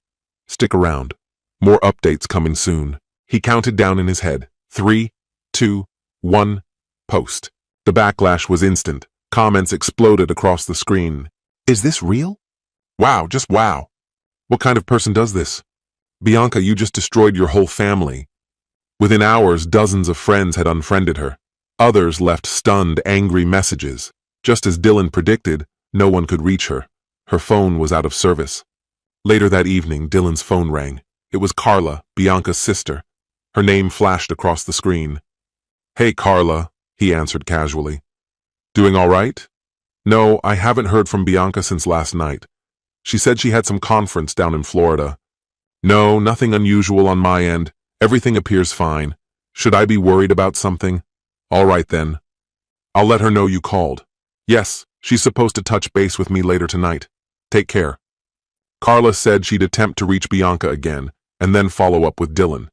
Stick around. More updates coming soon. He counted down in his head. 3, 2, 1, post. The backlash was instant. Comments exploded across the screen. Is this real? Wow, just wow. What kind of person does this? Bianca, you just destroyed your whole family. Within hours, dozens of friends had unfriended her. Others left stunned, angry messages. Just as Dylan predicted, no one could reach her. Her phone was out of service. Later that evening, Dylan's phone rang. It was Carla, Bianca's sister. Her name flashed across the screen. Hey, Carla, he answered casually. Doing all right? No, I haven't heard from Bianca since last night. She said she had some conference down in Florida. No, nothing unusual on my end. Everything appears fine. Should I be worried about something? All right then. I'll let her know you called. Yes, she's supposed to touch base with me later tonight. Take care. Carla said she'd attempt to reach Bianca again, and then follow up with Dylan.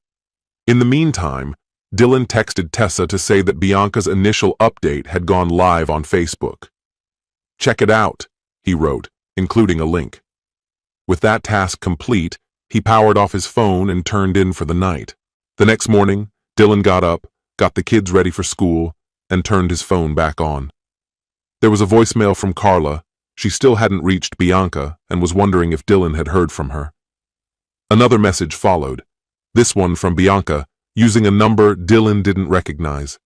In the meantime, Dylan texted Tessa to say that Bianca's initial update had gone live on Facebook. Check it out, he wrote, including a link. With that task complete, he powered off his phone and turned in for the night. The next morning, Dylan got up, got the kids ready for school, and turned his phone back on. There was a voicemail from Carla. She still hadn't reached Bianca and was wondering if Dylan had heard from her. Another message followed, this one from Bianca, using a number Dylan didn't recognize.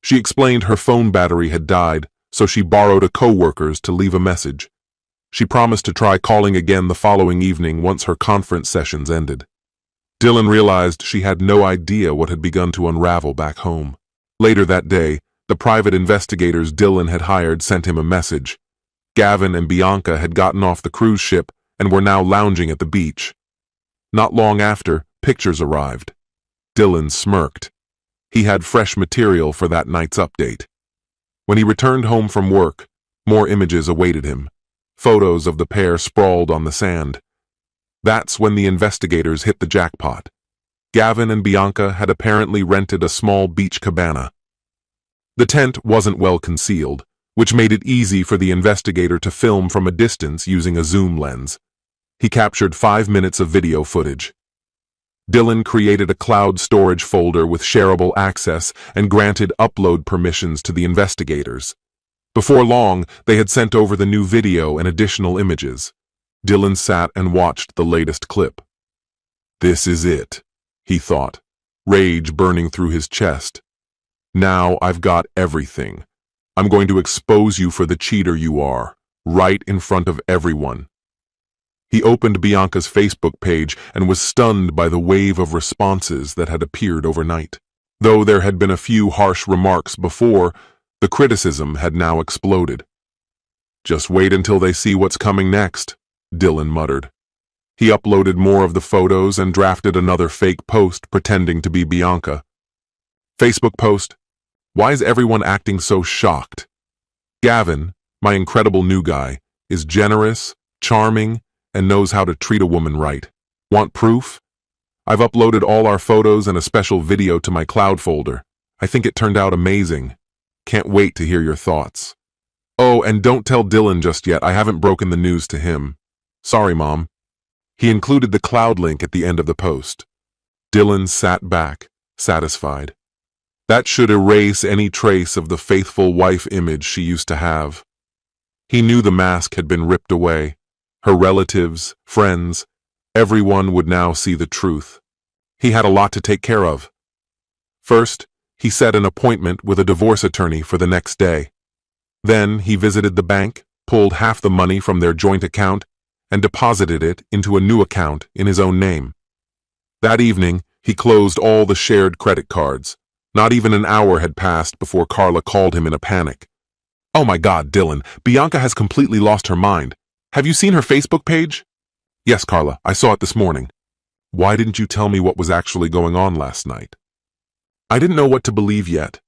She explained her phone battery had died, so she borrowed a coworker's to leave a message. She promised to try calling again the following evening once her conference sessions ended. Dylan realized she had no idea what had begun to unravel back home. Later that day, the private investigators Dylan had hired sent him a message. Gavin and Bianca had gotten off the cruise ship and were now lounging at the beach. Not long after, pictures arrived. Dylan smirked. He had fresh material for that night's update. When he returned home from work, more images awaited him. Photos of the pair sprawled on the sand. That's when the investigators hit the jackpot. Gavin and Bianca had apparently rented a small beach cabana. The tent wasn't well concealed, which made it easy for the investigator to film from a distance using a zoom lens. He captured 5 minutes of video footage. Dylan created a cloud storage folder with shareable access and granted upload permissions to the investigators. Before long, they had sent over the new video and additional images. Dylan sat and watched the latest clip. This is it, he thought, rage burning through his chest. Now I've got everything. I'm going to expose you for the cheater you are, right in front of everyone. He opened Bianca's Facebook page and was stunned by the wave of responses that had appeared overnight. Though there had been a few harsh remarks before, the criticism had now exploded. Just wait until they see what's coming next, Dylan muttered. He uploaded more of the photos and drafted another fake post pretending to be Bianca. Facebook post: Why is everyone acting so shocked? Gavin, my incredible new guy, is generous, charming, and knows how to treat a woman right. Want proof? I've uploaded all our photos and a special video to my cloud folder. I think it turned out amazing. Can't wait to hear your thoughts. Oh, and don't tell Dylan just yet. I haven't broken the news to him. Sorry, Mom. He included the cloud link at the end of the post. Dylan sat back, satisfied. That should erase any trace of the faithful wife image she used to have. He knew the mask had been ripped away. Her relatives, friends, everyone would now see the truth. He had a lot to take care of. First, he set an appointment with a divorce attorney for the next day. Then he visited the bank, pulled half the money from their joint account, and deposited it into a new account in his own name. That evening, he closed all the shared credit cards. Not even an hour had passed before Carla called him in a panic. Oh my God, Dylan, Bianca has completely lost her mind. Have you seen her Facebook page? Yes, Carla, I saw it this morning. Why didn't you tell me what was actually going on last night? I didn't know what to believe yet.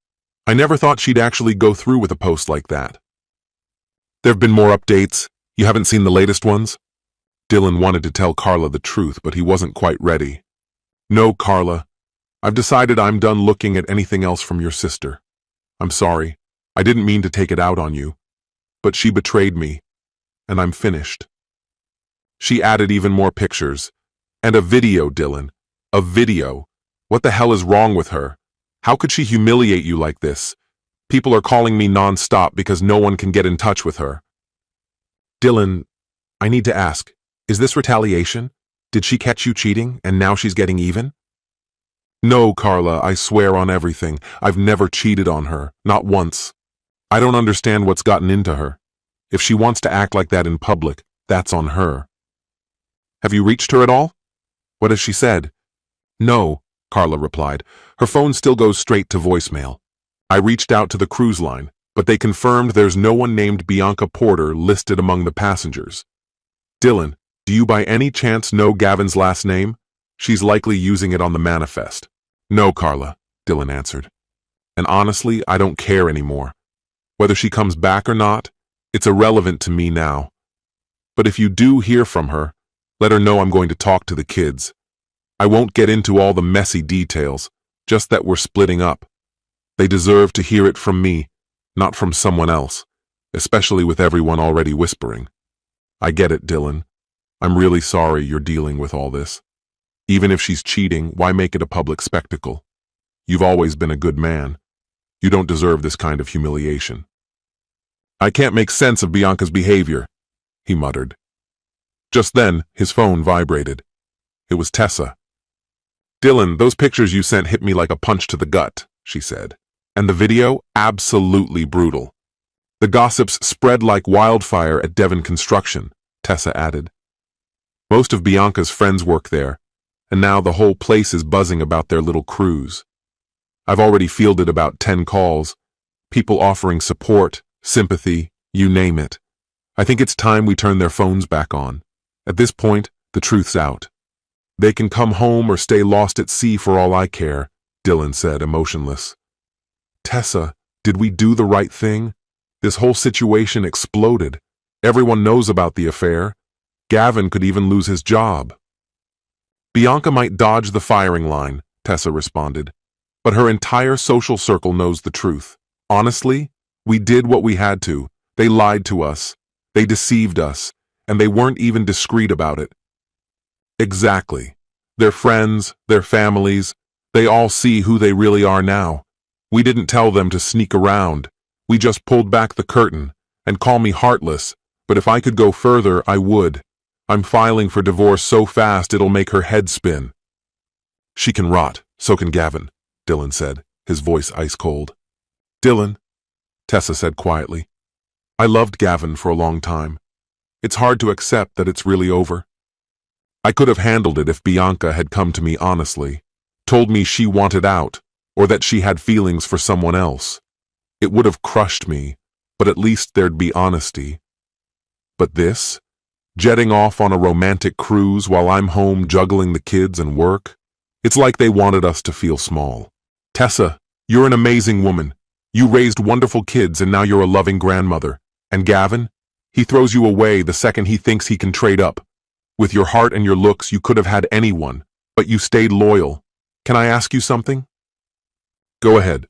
I never thought she'd actually go through with a post like that. There have been more updates. You haven't seen the latest ones? Dylan wanted to tell Carla the truth, but he wasn't quite ready. No, Carla. I've decided I'm done looking at anything else from your sister. I'm sorry. I didn't mean to take it out on you. But she betrayed me. And I'm finished. She added even more pictures. And a video, Dylan. A video. What the hell is wrong with her? How could she humiliate you like this? People are calling me non-stop because no one can get in touch with her. Dylan, I need to ask, is this retaliation? Did she catch you cheating and now she's getting even? No, Carla, I swear on everything. I've never cheated on her. Not once. I don't understand what's gotten into her. If she wants to act like that in public, that's on her. Have you reached her at all? What has she said? No, Carla replied. Her phone still goes straight to voicemail. I reached out to the cruise line, but they confirmed there's no one named Bianca Porter listed among the passengers. Dylan, do you by any chance know Gavin's last name? She's likely using it on the manifest. No, Carla, Dylan answered. And honestly, I don't care anymore. Whether she comes back or not, it's irrelevant to me now. But if you do hear from her, let her know I'm going to talk to the kids. I won't get into all the messy details, just that we're splitting up. They deserve to hear it from me, not from someone else, especially with everyone already whispering. I get it, Dylan. I'm really sorry you're dealing with all this. Even if she's cheating, why make it a public spectacle? You've always been a good man. You don't deserve this kind of humiliation. I can't make sense of Bianca's behavior, he muttered. Just then, his phone vibrated. It was Tessa. Dylan, those pictures you sent hit me like a punch to the gut, she said. And the video? Absolutely brutal. The gossips spread like wildfire at Devon Construction, Tessa added. Most of Bianca's friends work there, and now the whole place is buzzing about their little cruise. I've already fielded about 10 calls, people offering support, sympathy, you name it. I think it's time we turn their phones back on. At this point, the truth's out. They can come home or stay lost at sea for all I care, Dylan said, emotionless. Tessa, did we do the right thing? This whole situation exploded. Everyone knows about the affair. Gavin could even lose his job. Bianca might dodge the firing line, Tessa responded, but her entire social circle knows the truth. Honestly, we did what we had to. They lied to us. They deceived us, and they weren't even discreet about it. Exactly. Their friends, their families, they all see who they really are now. We didn't tell them to sneak around. We just pulled back the curtain, and call me heartless, but if I could go further, I would. I'm filing for divorce so fast it'll make her head spin. She can rot, so can Gavin, Dylan said, his voice ice cold. Dylan, Tessa said quietly, I loved Gavin for a long time. It's hard to accept that it's really over. I could have handled it if Bianca had come to me honestly, told me she wanted out, or that she had feelings for someone else. It would have crushed me, but at least there'd be honesty. But this? Jetting off on a romantic cruise while I'm home juggling the kids and work? It's like they wanted us to feel small. Tessa, you're an amazing woman. You raised wonderful kids and now you're a loving grandmother. And Gavin? He throws you away the second he thinks he can trade up. With your heart and your looks, you could have had anyone, but you stayed loyal. Can I ask you something? Go ahead.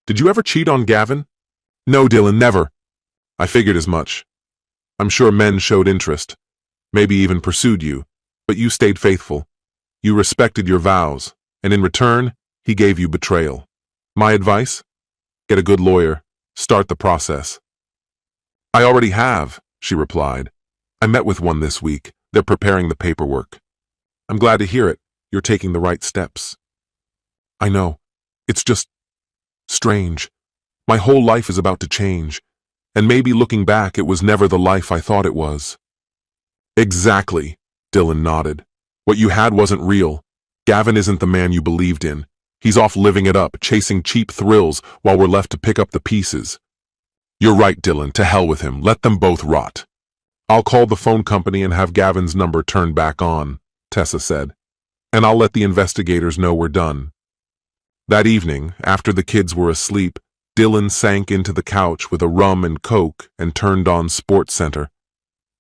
Did you ever cheat on Gavin? No, Dylan, never. I figured as much. I'm sure men showed interest, maybe even pursued you, but you stayed faithful. You respected your vows, and in return, he gave you betrayal. My advice? Get a good lawyer. Start the process. I already have, she replied. I met with one this week. They're preparing the paperwork. I'm glad to hear it. You're taking the right steps. I know. It's just strange. My whole life is about to change. And maybe looking back, it was never the life I thought it was. Exactly, Dylan nodded. What you had wasn't real. Gavin isn't the man you believed in. He's off living it up, chasing cheap thrills while we're left to pick up the pieces. You're right, Dylan. To hell with him. Let them both rot. I'll call the phone company and have Gavin's number turned back on, Tessa said. And I'll let the investigators know we're done. That evening, after the kids were asleep, Dylan sank into the couch with a rum and coke and turned on SportsCenter.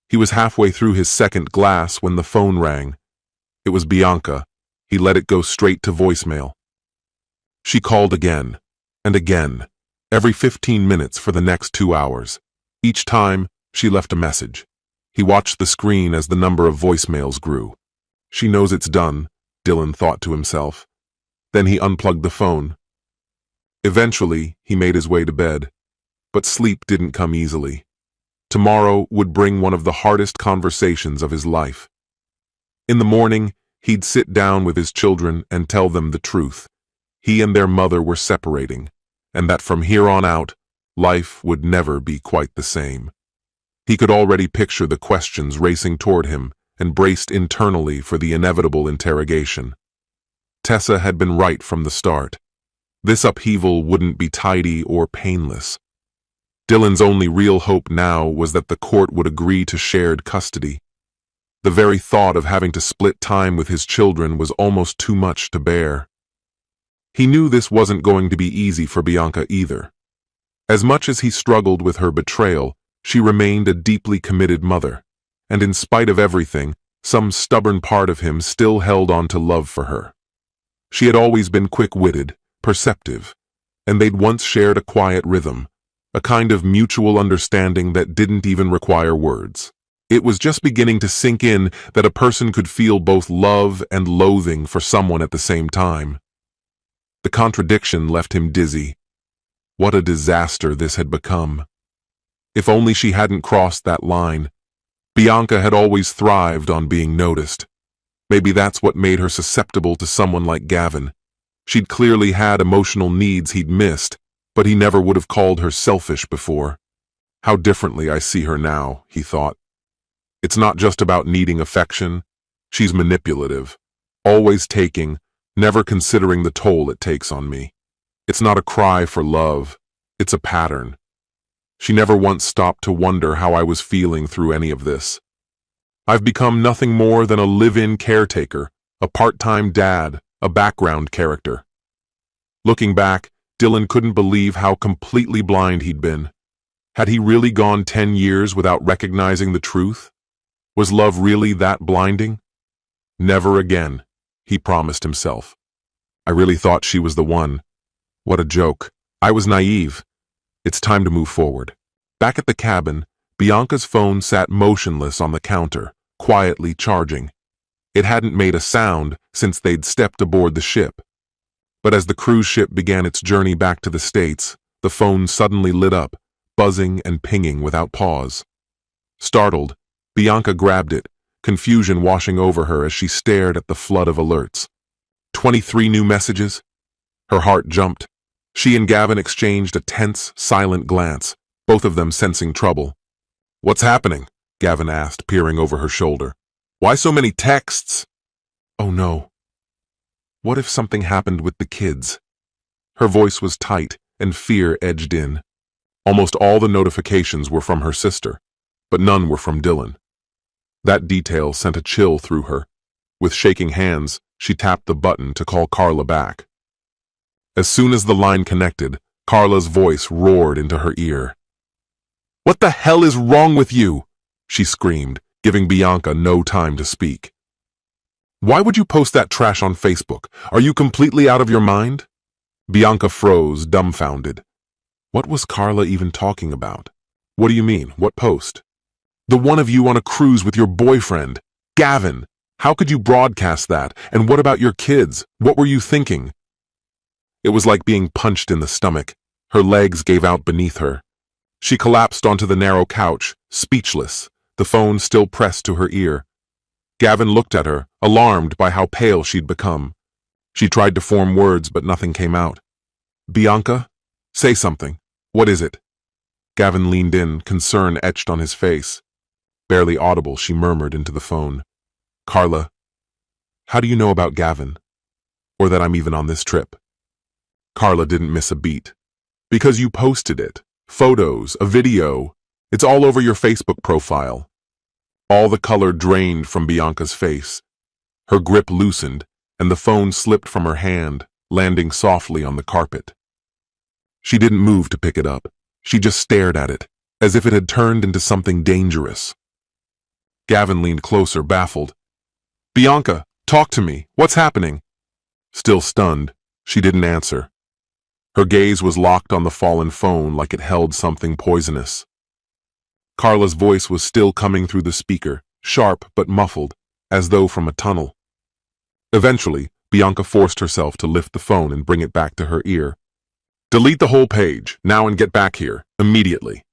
He was halfway through his second glass when the phone rang. It was Bianca. He let it go straight to voicemail. She called again, and again, every 15 minutes for the next 2 hours. Each time, she left a message. He watched the screen as the number of voicemails grew. She knows it's done, Dylan thought to himself. Then he unplugged the phone. Eventually, he made his way to bed, but sleep didn't come easily. Tomorrow would bring one of the hardest conversations of his life. In the morning, he'd sit down with his children and tell them the truth. He and their mother were separating, and that from here on out, life would never be quite the same. He could already picture the questions racing toward him and braced internally for the inevitable interrogation. Tessa had been right from the start. This upheaval wouldn't be tidy or painless. Dylan's only real hope now was that the court would agree to shared custody. The very thought of having to split time with his children was almost too much to bear. He knew this wasn't going to be easy for Bianca either. As much as he struggled with her betrayal, she remained a deeply committed mother, and in spite of everything, some stubborn part of him still held on to love for her. She had always been quick-witted, perceptive, and they'd once shared a quiet rhythm, a kind of mutual understanding that didn't even require words. It was just beginning to sink in that a person could feel both love and loathing for someone at the same time. The contradiction left him dizzy. What a disaster this had become. If only she hadn't crossed that line. Bianca had always thrived on being noticed. Maybe that's what made her susceptible to someone like Gavin. She'd clearly had emotional needs he'd missed, But he never would have called her selfish before. How differently I see her now, he thought. It's not just about needing affection. She's manipulative, always taking, never considering the toll it takes on me. It's not a cry for love, it's a pattern. She never once stopped to wonder how I was feeling through any of this. I've become nothing more than a live-in caretaker, a part-time dad, a background character. Looking back, Dylan couldn't believe how completely blind he'd been. Had he really gone 10 years without recognizing the truth? Was love really that blinding? Never again, he promised himself. I really thought she was the one. What a joke. I was naive. It's time to move forward. Back at the cabin, Bianca's phone sat motionless on the counter, quietly charging. It hadn't made a sound since they'd stepped aboard the ship. But as the cruise ship began its journey back to the States, the phone suddenly lit up, buzzing and pinging without pause. Startled, Bianca grabbed it, confusion washing over her as she stared at the flood of alerts. 23 new messages? Her heart jumped. She and Gavin exchanged a tense, silent glance, both of them sensing trouble. "What's happening?" Gavin asked, peering over her shoulder. "Why so many texts?" Oh no. What if something happened with the kids? Her voice was tight, and fear edged in. Almost all the notifications were from her sister, but none were from Dylan. That detail sent a chill through her. With shaking hands, she tapped the button to call Carla back. As soon as the line connected, Carla's voice roared into her ear. "What the hell is wrong with you?" she screamed, giving Bianca no time to speak. "Why would you post that trash on Facebook? Are you completely out of your mind?" Bianca froze, dumbfounded. What was Carla even talking about? "What do you mean? What post?" "The one of you on a cruise with your boyfriend, Gavin. How could you broadcast that? And what about your kids? What were you thinking?" It was like being punched in the stomach. Her legs gave out beneath her. She collapsed onto the narrow couch, speechless, the phone still pressed to her ear. Gavin looked at her, alarmed by how pale she'd become. She tried to form words, but nothing came out. "Bianca? Say something. What is it?" Gavin leaned in, concern etched on his face. Barely audible, she murmured into the phone. "Carla, how do you know about Gavin? Or that I'm even on this trip?" Carla didn't miss a beat. "Because you posted it. Photos, a video. It's all over your Facebook profile." All the color drained from Bianca's face. Her grip loosened, and the phone slipped from her hand, landing softly on the carpet. She didn't move to pick it up. She just stared at it, as if it had turned into something dangerous. Gavin leaned closer, baffled. "Bianca, talk to me. What's happening?" Still stunned, she didn't answer. Her gaze was locked on the fallen phone like it held something poisonous. Carla's voice was still coming through the speaker, sharp but muffled, as though from a tunnel. Eventually, Bianca forced herself to lift the phone and bring it back to her ear. "Delete the whole page, now, and get back here, immediately."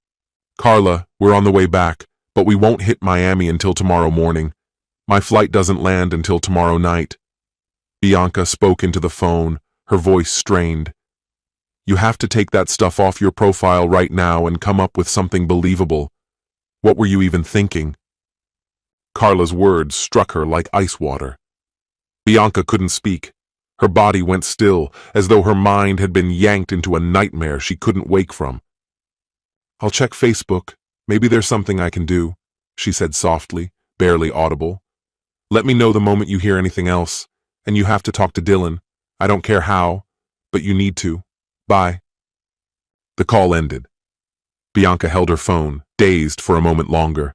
"Carla, we're on the way back, but we won't hit Miami until tomorrow morning. My flight doesn't land until tomorrow night." Bianca spoke into the phone, her voice strained. "You have to take that stuff off your profile right now and come up with something believable. What were you even thinking?" Carla's words struck her like ice water. Bianca couldn't speak. Her body went still, as though her mind had been yanked into a nightmare she couldn't wake from. "I'll check Facebook. Maybe there's something I can do," she said softly, barely audible. "Let me know the moment you hear anything else, and you have to talk to Dylan. I don't care how, but you need to. Bye." The call ended. Bianca held her phone, dazed for a moment longer.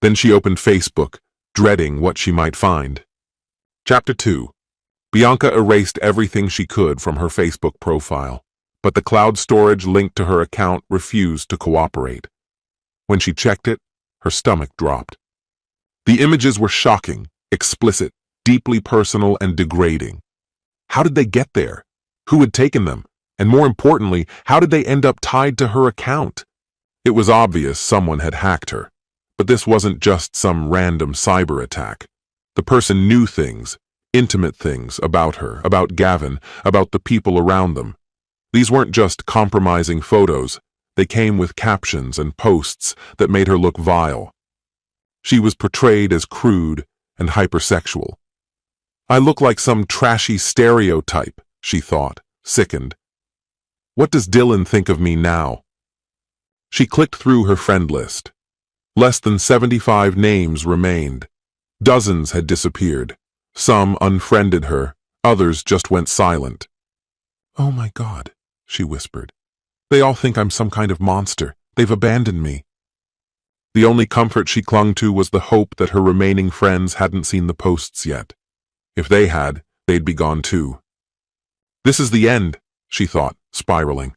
Then she opened Facebook, dreading what she might find. Chapter 2. Bianca erased everything she could from her Facebook profile, but the cloud storage linked to her account refused to cooperate. When she checked it, her stomach dropped. The images were shocking, explicit, deeply personal, and degrading. How did they get there? Who had taken them? And more importantly, how did they end up tied to her account? It was obvious someone had hacked her, but this wasn't just some random cyber attack. The person knew things, intimate things about her, about Gavin, about the people around them. These weren't just compromising photos. They came with captions and posts that made her look vile. She was portrayed as crude and hypersexual. I look like some trashy stereotype, she thought, sickened. What does Dylan think of me now? She clicked through her friend list. Less than 75 names remained. Dozens had disappeared. Some unfriended her, others just went silent. Oh my God, she whispered. They all think I'm some kind of monster. They've abandoned me. The only comfort she clung to was the hope that her remaining friends hadn't seen the posts yet. If they had, they'd be gone too. This is the end, she thought, spiraling.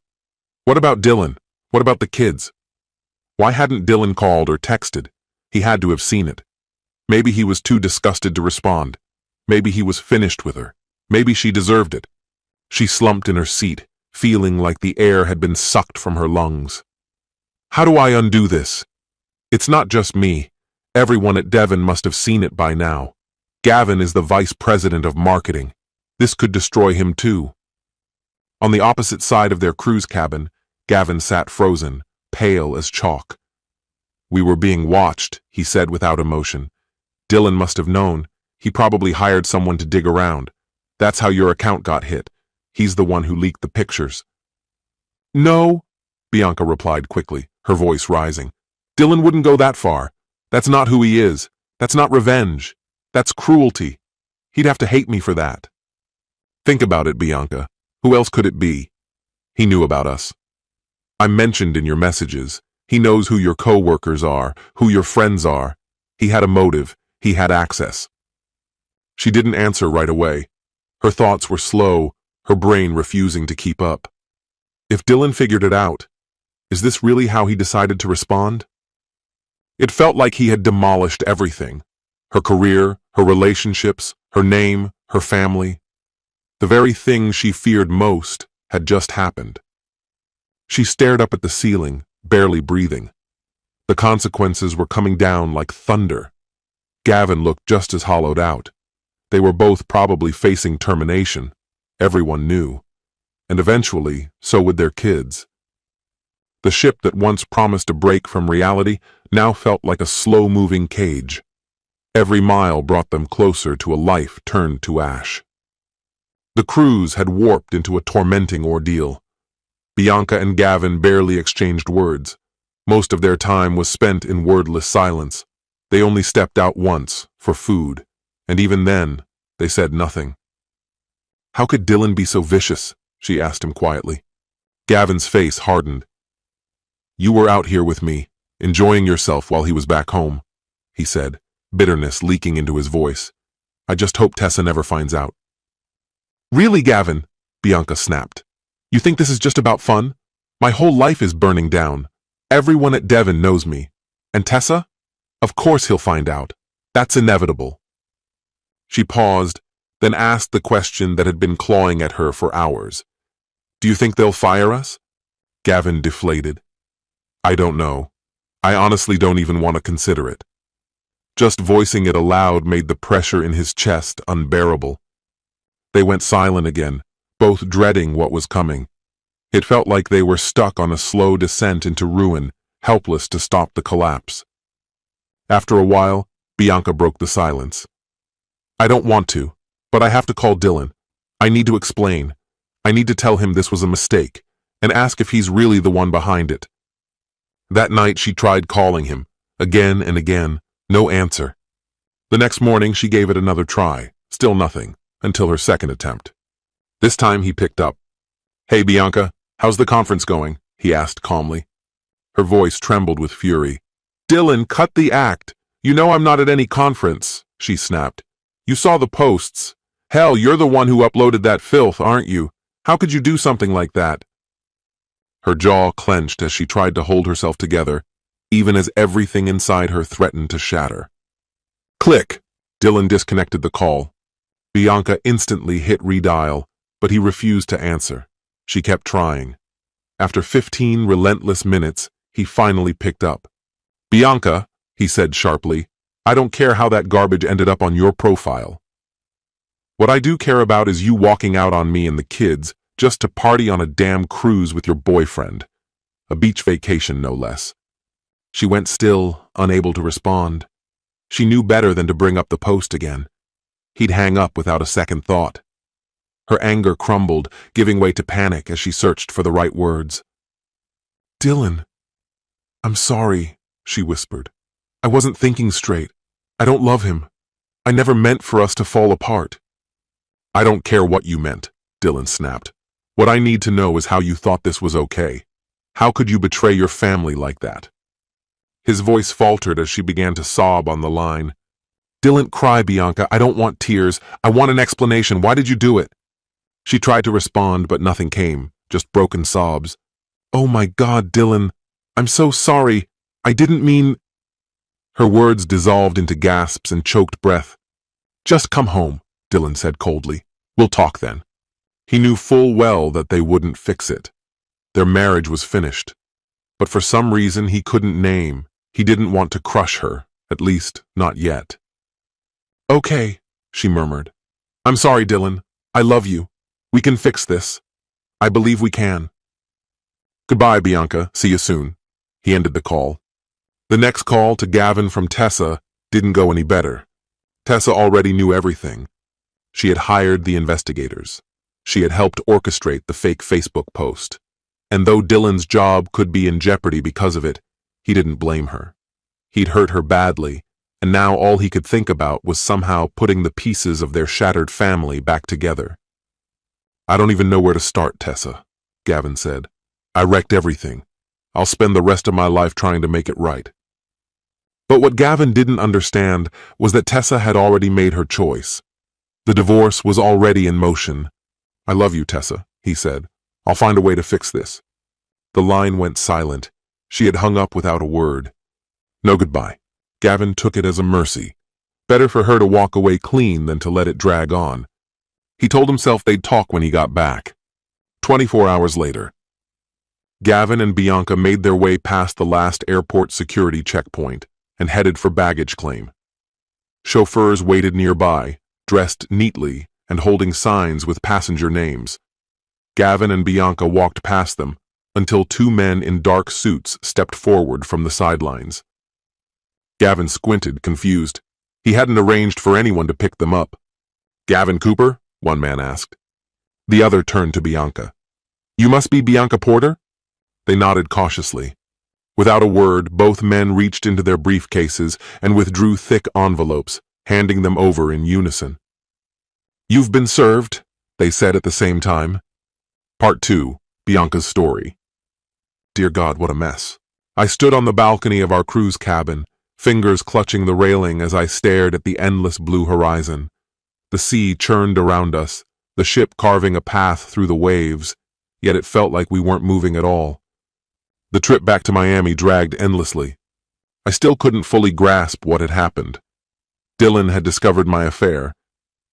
What about Dylan? What about the kids? Why hadn't Dylan called or texted? He had to have seen it. Maybe he was too disgusted to respond. Maybe he was finished with her. Maybe she deserved it. She slumped in her seat, feeling like the air had been sucked from her lungs. How do I undo this? It's not just me. Everyone at Devon must have seen it by now. Gavin is the vice president of marketing. This could destroy him too. On the opposite side of their cruise cabin, Gavin sat frozen, pale as chalk. We were being watched, he said without emotion. Dylan must have known. He probably hired someone to dig around. That's how your account got hit. He's the one who leaked the pictures. No, Bianca replied quickly, her voice rising. Dylan wouldn't go that far. That's not who he is. That's not revenge. That's cruelty. He'd have to hate me for that. Think about it, Bianca. Who else could it be? He knew about us. I'm mentioned in your messages. He knows who your co-workers are, who your friends are. He had a motive. He had access. She didn't answer right away. Her thoughts were slow, her brain refusing to keep up. If Dylan figured it out, is this really how he decided to respond? It felt like he had demolished everything. Her career, her relationships, her name, her family. The very thing she feared most had just happened. She stared up at the ceiling, barely breathing. The consequences were coming down like thunder. Gavin looked just as hollowed out. They were both probably facing termination. Everyone knew. And eventually, so would their kids. The ship that once promised a break from reality now felt like a slow-moving cage. Every mile brought them closer to a life turned to ash. The cruise had warped into a tormenting ordeal. Bianca and Gavin barely exchanged words. Most of their time was spent in wordless silence. They only stepped out once, for food, and even then, they said nothing. How could Dylan be so vicious? She asked him quietly. Gavin's face hardened. You were out here with me, enjoying yourself while he was back home, he said, bitterness leaking into his voice. I just hope Tessa never finds out. Really, Gavin? Bianca snapped. You think this is just about fun? My whole life is burning down. Everyone at Devon knows me. And Tessa? Of course he'll find out. That's inevitable. She paused, then asked the question that had been clawing at her for hours. Do you think they'll fire us? Gavin deflated. I don't know. I honestly don't even want to consider it. Just voicing it aloud made the pressure in his chest unbearable. They went silent again, both dreading what was coming. It felt like they were stuck on a slow descent into ruin, helpless to stop the collapse. After a while, Bianca broke the silence. I don't want to, but I have to call Dylan. I need to explain. I need to tell him this was a mistake, and ask if he's really the one behind it. That night she tried calling him, again and again, no answer. The next morning she gave it another try, still nothing, until her second attempt. This time he picked up. Hey Bianca, how's the conference going? He asked calmly. Her voice trembled with fury. Dylan, cut the act. You know I'm not at any conference, she snapped. You saw the posts. Hell, you're the one who uploaded that filth, aren't you? How could you do something like that? Her jaw clenched as she tried to hold herself together, even as everything inside her threatened to shatter. Click! Dylan disconnected the call. Bianca instantly hit redial, but he refused to answer. She kept trying. After 15 relentless minutes, he finally picked up. Bianca, he said sharply, I don't care how that garbage ended up on your profile. What I do care about is you walking out on me and the kids, just to party on a damn cruise with your boyfriend. A beach vacation, no less. She went still, unable to respond. She knew better than to bring up the post again. He'd hang up without a second thought. Her anger crumbled, giving way to panic as she searched for the right words. "Dylan, I'm sorry," she whispered. "I wasn't thinking straight. I don't love him. I never meant for us to fall apart." "I don't care what you meant," Dylan snapped. "What I need to know is how you thought this was okay. How could you betray your family like that?" His voice faltered as she began to sob on the line. "Dylan, cry, Bianca. I don't want tears. I want an explanation. Why did you do it?" She tried to respond, but nothing came, just broken sobs. "Oh my God, Dylan. I'm so sorry. I didn't mean—" Her words dissolved into gasps and choked breath. "Just come home," Dylan said coldly. "We'll talk then." He knew full well that they wouldn't fix it. Their marriage was finished. But for some reason he couldn't name. He didn't want to crush her, at least not yet. "Okay," she murmured. "I'm sorry, Dylan. I love you. We can fix this. I believe we can." "Goodbye, Bianca. See you soon." He ended the call. The next call to Gavin from Tessa didn't go any better. Tessa already knew everything. She had hired the investigators. She had helped orchestrate the fake Facebook post. And though Dylan's job could be in jeopardy because of it, he didn't blame her. He'd hurt her badly, and now all he could think about was somehow putting the pieces of their shattered family back together. "I don't even know where to start, Tessa," Gavin said. "I wrecked everything. I'll spend the rest of my life trying to make it right." But what Gavin didn't understand was that Tessa had already made her choice. The divorce was already in motion. "I love you, Tessa," he said. "I'll find a way to fix this." The line went silent. She had hung up without a word. No goodbye. Gavin took it as a mercy. Better for her to walk away clean than to let it drag on. He told himself they'd talk when he got back. 24 hours later. Gavin and Bianca made their way past the last airport security checkpoint and headed for baggage claim. Chauffeurs waited nearby, dressed neatly and holding signs with passenger names. Gavin and Bianca walked past them until two men in dark suits stepped forward from the sidelines. Gavin squinted, confused. He hadn't arranged for anyone to pick them up. "Gavin Cooper?" one man asked. The other turned to Bianca. "You must be Bianca Porter?" They nodded cautiously. Without a word, both men reached into their briefcases and withdrew thick envelopes, handing them over in unison. "You've been served," they said at the same time. Part 2, Bianca's story. Dear God, what a mess. I stood on the balcony of our cruise cabin, fingers clutching the railing as I stared at the endless blue horizon. The sea churned around us, the ship carving a path through the waves, yet it felt like we weren't moving at all. The trip back to Miami dragged endlessly. I still couldn't fully grasp what had happened. Dylan had discovered my affair,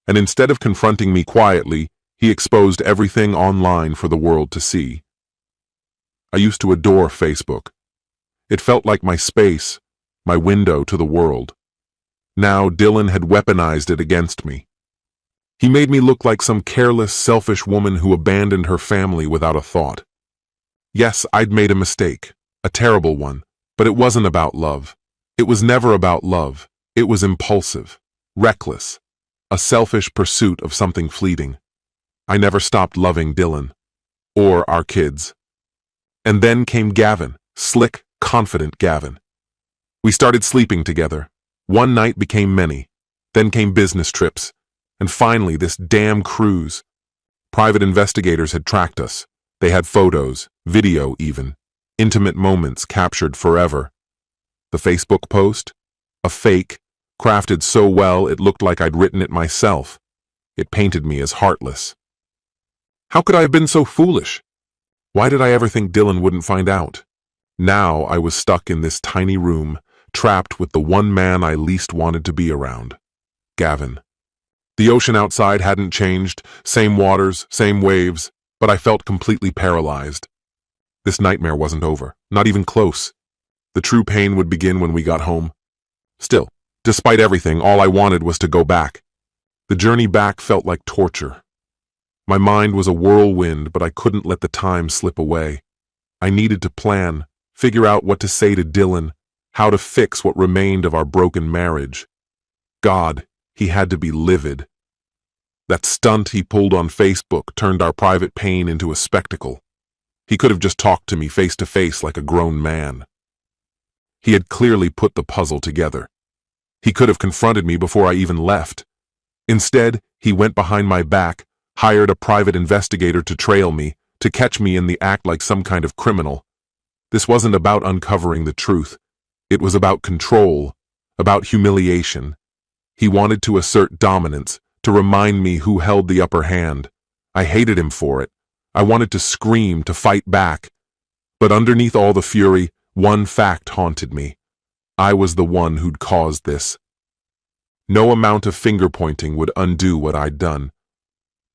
and instead of confronting me quietly, he exposed everything online for the world to see. I used to adore Facebook. It felt like my space, my window to the world. Now Dylan had weaponized it against me. He made me look like some careless, selfish woman who abandoned her family without a thought. Yes, I'd made a mistake, a terrible one, but it wasn't about love. It was never about love. It was impulsive, reckless, a selfish pursuit of something fleeting. I never stopped loving Dylan, or our kids. And then came Gavin, slick, confident Gavin. We started sleeping together. One night became many. Then came business trips. And finally, this damn cruise. Private investigators had tracked us. They had photos, video even, intimate moments captured forever. The Facebook post? A fake, crafted so well it looked like I'd written it myself. It painted me as heartless. How could I have been so foolish? Why did I ever think Dylan wouldn't find out? Now I was stuck in this tiny room, trapped with the one man I least wanted to be around. Gavin. The ocean outside hadn't changed, same waters, same waves, but I felt completely paralyzed. This nightmare wasn't over, not even close. The true pain would begin when we got home. Still, despite everything, all I wanted was to go back. The journey back felt like torture. My mind was a whirlwind, but I couldn't let the time slip away. I needed to plan, figure out what to say to Dylan, how to fix what remained of our broken marriage. God, he had to be livid. That stunt he pulled on Facebook turned our private pain into a spectacle. He could have just talked to me face to face like a grown man. He had clearly put the puzzle together. He could have confronted me before I even left. Instead, he went behind my back, hired a private investigator to trail me, to catch me in the act like some kind of criminal. This wasn't about uncovering the truth. It was about control, about humiliation. He wanted to assert dominance, to remind me who held the upper hand. I hated him for it. I wanted to scream, to fight back. But underneath all the fury, one fact haunted me. I was the one who'd caused this. No amount of finger-pointing would undo what I'd done.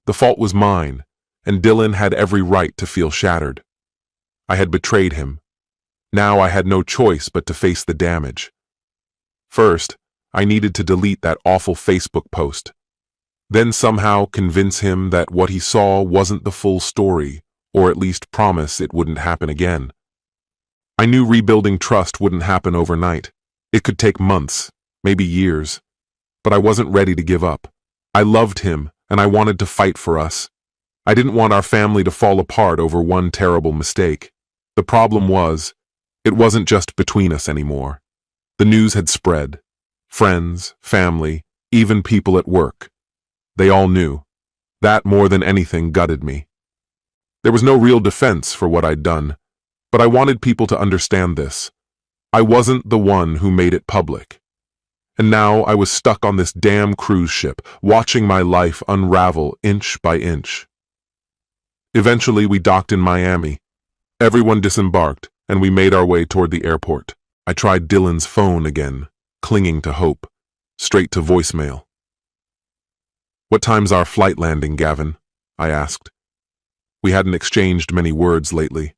The fault was mine, and Dylan had every right to feel shattered. I had betrayed him. Now I had no choice but to face the damage. First, I needed to delete that awful Facebook post. Then somehow convince him that what he saw wasn't the full story, or at least promise it wouldn't happen again. I knew rebuilding trust wouldn't happen overnight. It could take months, maybe years. But I wasn't ready to give up. I loved him, and I wanted to fight for us. I didn't want our family to fall apart over one terrible mistake. The problem was, it wasn't just between us anymore. The news had spread. Friends, family, even people at work. They all knew. That more than anything gutted me. There was no real defense for what I'd done, but I wanted people to understand this. I wasn't the one who made it public. And now I was stuck on this damn cruise ship, watching my life unravel inch by inch. Eventually we docked in Miami. Everyone disembarked, and we made our way toward the airport. I tried Dylan's phone again, clinging to hope, straight to voicemail. "What time's our flight landing, Gavin?" I asked. We hadn't exchanged many words lately.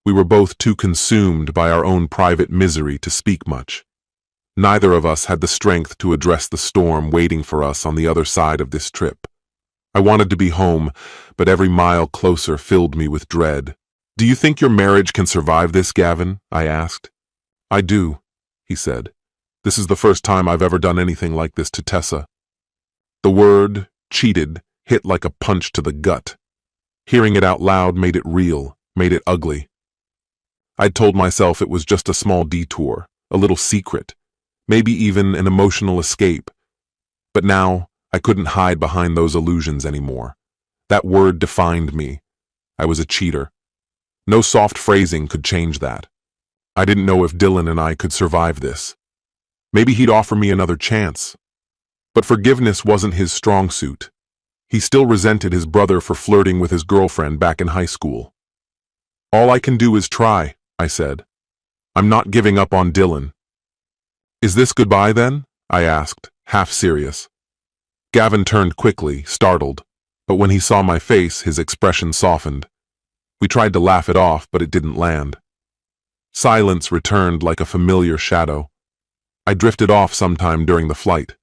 We were both too consumed by our own private misery to speak much. Neither of us had the strength to address the storm waiting for us on the other side of this trip. I wanted to be home, but every mile closer filled me with dread. "Do you think your marriage can survive this, Gavin?" I asked. "I do," he said. "This is the first time I've ever done anything like this to Tessa." The word, cheated, hit like a punch to the gut. Hearing it out loud made it real, made it ugly. I'd told myself it was just a small detour, a little secret, maybe even an emotional escape. But now, I couldn't hide behind those illusions anymore. That word defined me. I was a cheater. No soft phrasing could change that. I didn't know if Dylan and I could survive this. Maybe he'd offer me another chance. But forgiveness wasn't his strong suit. He still resented his brother for flirting with his girlfriend back in high school. "All I can do is try," I said. "I'm not giving up on Dylan." "Is this goodbye then?" I asked, half serious. Gavin turned quickly, startled, but when he saw my face, his expression softened. We tried to laugh it off, but it didn't land. Silence returned like a familiar shadow. I drifted off sometime during the flight.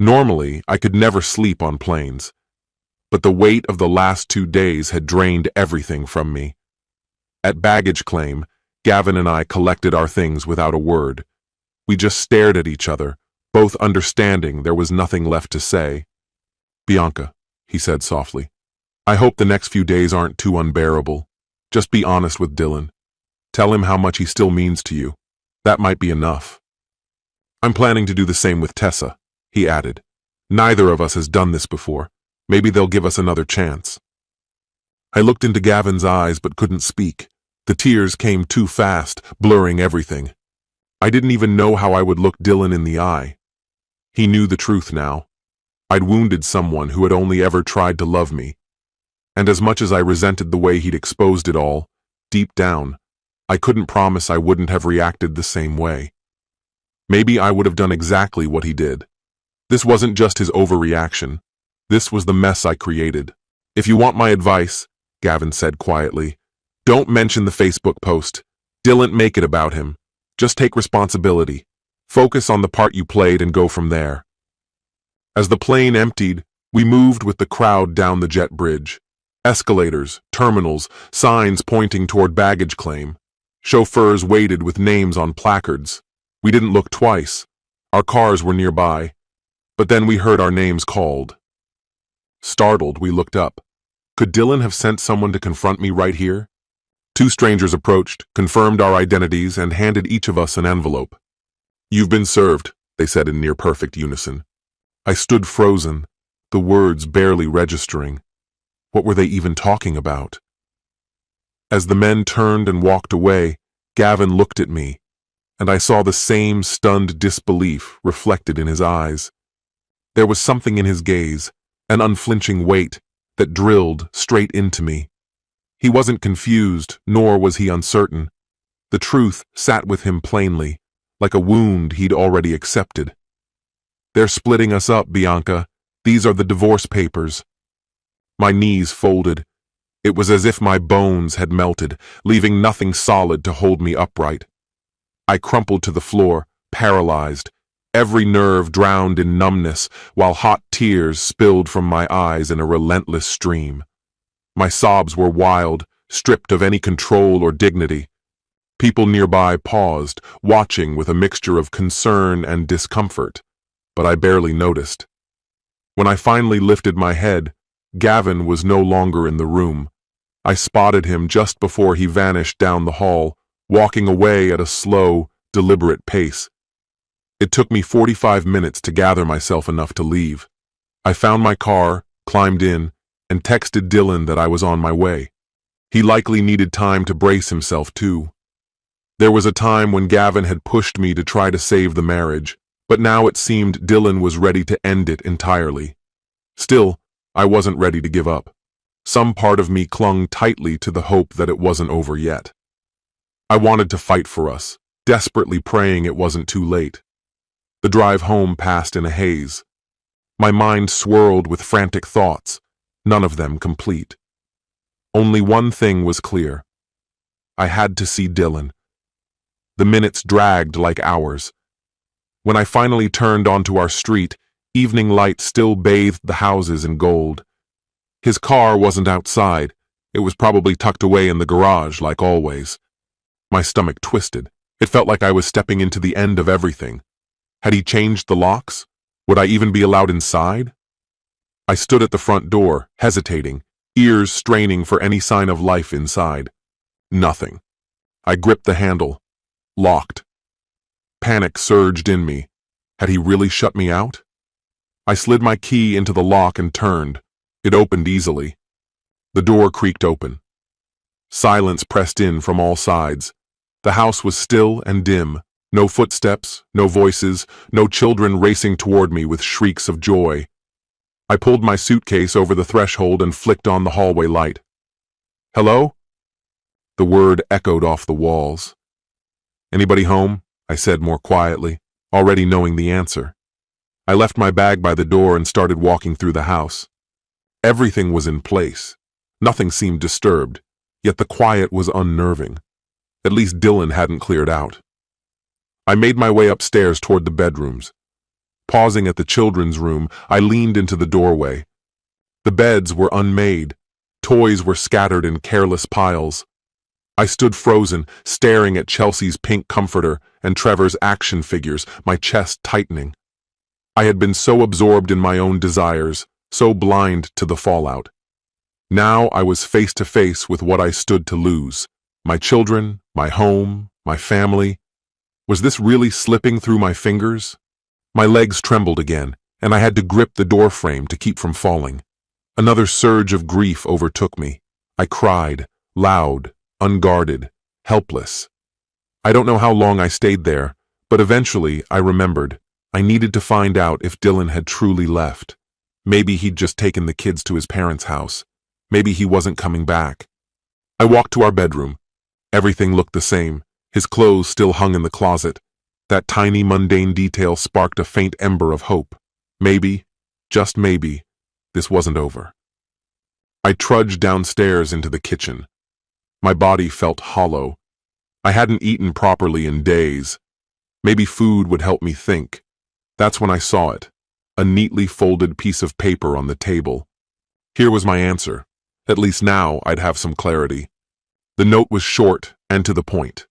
Normally, I could never sleep on planes, but the weight of the last 2 days had drained everything from me. At baggage claim, Gavin and I collected our things without a word. We just stared at each other, both understanding there was nothing left to say. "Bianca," he said softly, "I hope the next few days aren't too unbearable. Just be honest with Dylan. Tell him how much he still means to you. That might be enough." "I'm planning to do the same with Tessa," he added. "Neither of us has done this before. Maybe they'll give us another chance." I looked into Gavin's eyes but couldn't speak. The tears came too fast, blurring everything. I didn't even know how I would look Dylan in the eye. He knew the truth now. I'd wounded someone who had only ever tried to love me. And as much as I resented the way he'd exposed it all, deep down, I couldn't promise I wouldn't have reacted the same way. Maybe I would have done exactly what he did. This wasn't just his overreaction. This was the mess I created. "If you want my advice," Gavin said quietly, "don't mention the Facebook post. Dylan, make it about him. Just take responsibility. Focus on the part you played and go from there." As the plane emptied, We moved with the crowd down the jet bridge. Escalators, terminals, signs pointing toward baggage claim. Chauffeurs waited with names on placards. We didn't look twice. Our cars were nearby. But then we heard our names called. Startled, we looked up. Could Dylan have sent someone to confront me right here? Two strangers approached, confirmed our identities, and handed each of us an envelope. "You've been served," they said in near-perfect unison. I stood frozen, the words barely registering. What were they even talking about? As the men turned and walked away, Gavin looked at me, and I saw the same stunned disbelief reflected in his eyes. There was something in his gaze, an unflinching weight, that drilled straight into me. He wasn't confused, nor was he uncertain. The truth sat with him plainly, like a wound he'd already accepted. "They're splitting us up, Bianca. These are the divorce papers." My knees folded. It was as if my bones had melted, leaving nothing solid to hold me upright. I crumpled to the floor, paralyzed, every nerve drowned in numbness, while hot tears spilled from my eyes in a relentless stream. My sobs were wild, stripped of any control or dignity. People nearby paused, watching with a mixture of concern and discomfort, but I barely noticed. When I finally lifted my head, Gavin was no longer in the room. I spotted him just before he vanished down the hall, walking away at a slow, deliberate pace. It took me 45 minutes to gather myself enough to leave. I found my car, climbed in, and texted Dylan that I was on my way. He likely needed time to brace himself too. There was a time when Gavin had pushed me to try to save the marriage, but now it seemed Dylan was ready to end it entirely. Still, I wasn't ready to give up. Some part of me clung tightly to the hope that it wasn't over yet. I wanted to fight for us, desperately praying it wasn't too late. The drive home passed in a haze. My mind swirled with frantic thoughts, none of them complete. Only one thing was clear. I had to see Dylan. The minutes dragged like hours. When I finally turned onto our street, evening light still bathed the houses in gold. His car wasn't outside. It was probably tucked away in the garage, like always. My stomach twisted. It felt like I was stepping into the end of everything. Had he changed the locks? Would I even be allowed inside? I stood at the front door, hesitating, ears straining for any sign of life inside. Nothing. I gripped the handle. Locked. Panic surged in me. Had he really shut me out? I slid my key into the lock and turned. It opened easily. The door creaked open. Silence pressed in from all sides. The house was still and dim. No footsteps, no voices, no children racing toward me with shrieks of joy. I pulled my suitcase over the threshold and flicked on the hallway light. "Hello?" The word echoed off the walls. "Anybody home?" I said more quietly, already knowing the answer. I left my bag by the door and started walking through the house. Everything was in place. Nothing seemed disturbed, yet the quiet was unnerving. At least Dylan hadn't cleared out. I made my way upstairs toward the bedrooms. Pausing at the children's room, I leaned into the doorway. The beds were unmade. Toys were scattered in careless piles. I stood frozen, staring at Chelsea's pink comforter and Trevor's action figures, my chest tightening. I had been so absorbed in my own desires, so blind to the fallout. Now I was face to face with what I stood to lose. My children, my home, my family. Was this really slipping through my fingers? My legs trembled again, and I had to grip the doorframe to keep from falling. Another surge of grief overtook me. I cried, loud, unguarded, helpless. I don't know how long I stayed there, but eventually I remembered. I needed to find out if Dylan had truly left. Maybe he'd just taken the kids to his parents' house. Maybe he wasn't coming back. I walked to our bedroom. Everything looked the same. His clothes still hung in the closet. That tiny mundane detail sparked a faint ember of hope. Maybe, just maybe, this wasn't over. I trudged downstairs into the kitchen. My body felt hollow. I hadn't eaten properly in days. Maybe food would help me think. That's when I saw it. a neatly folded piece of paper on the table. Here was my answer. At least now I'd have some clarity. The note was short and to the point.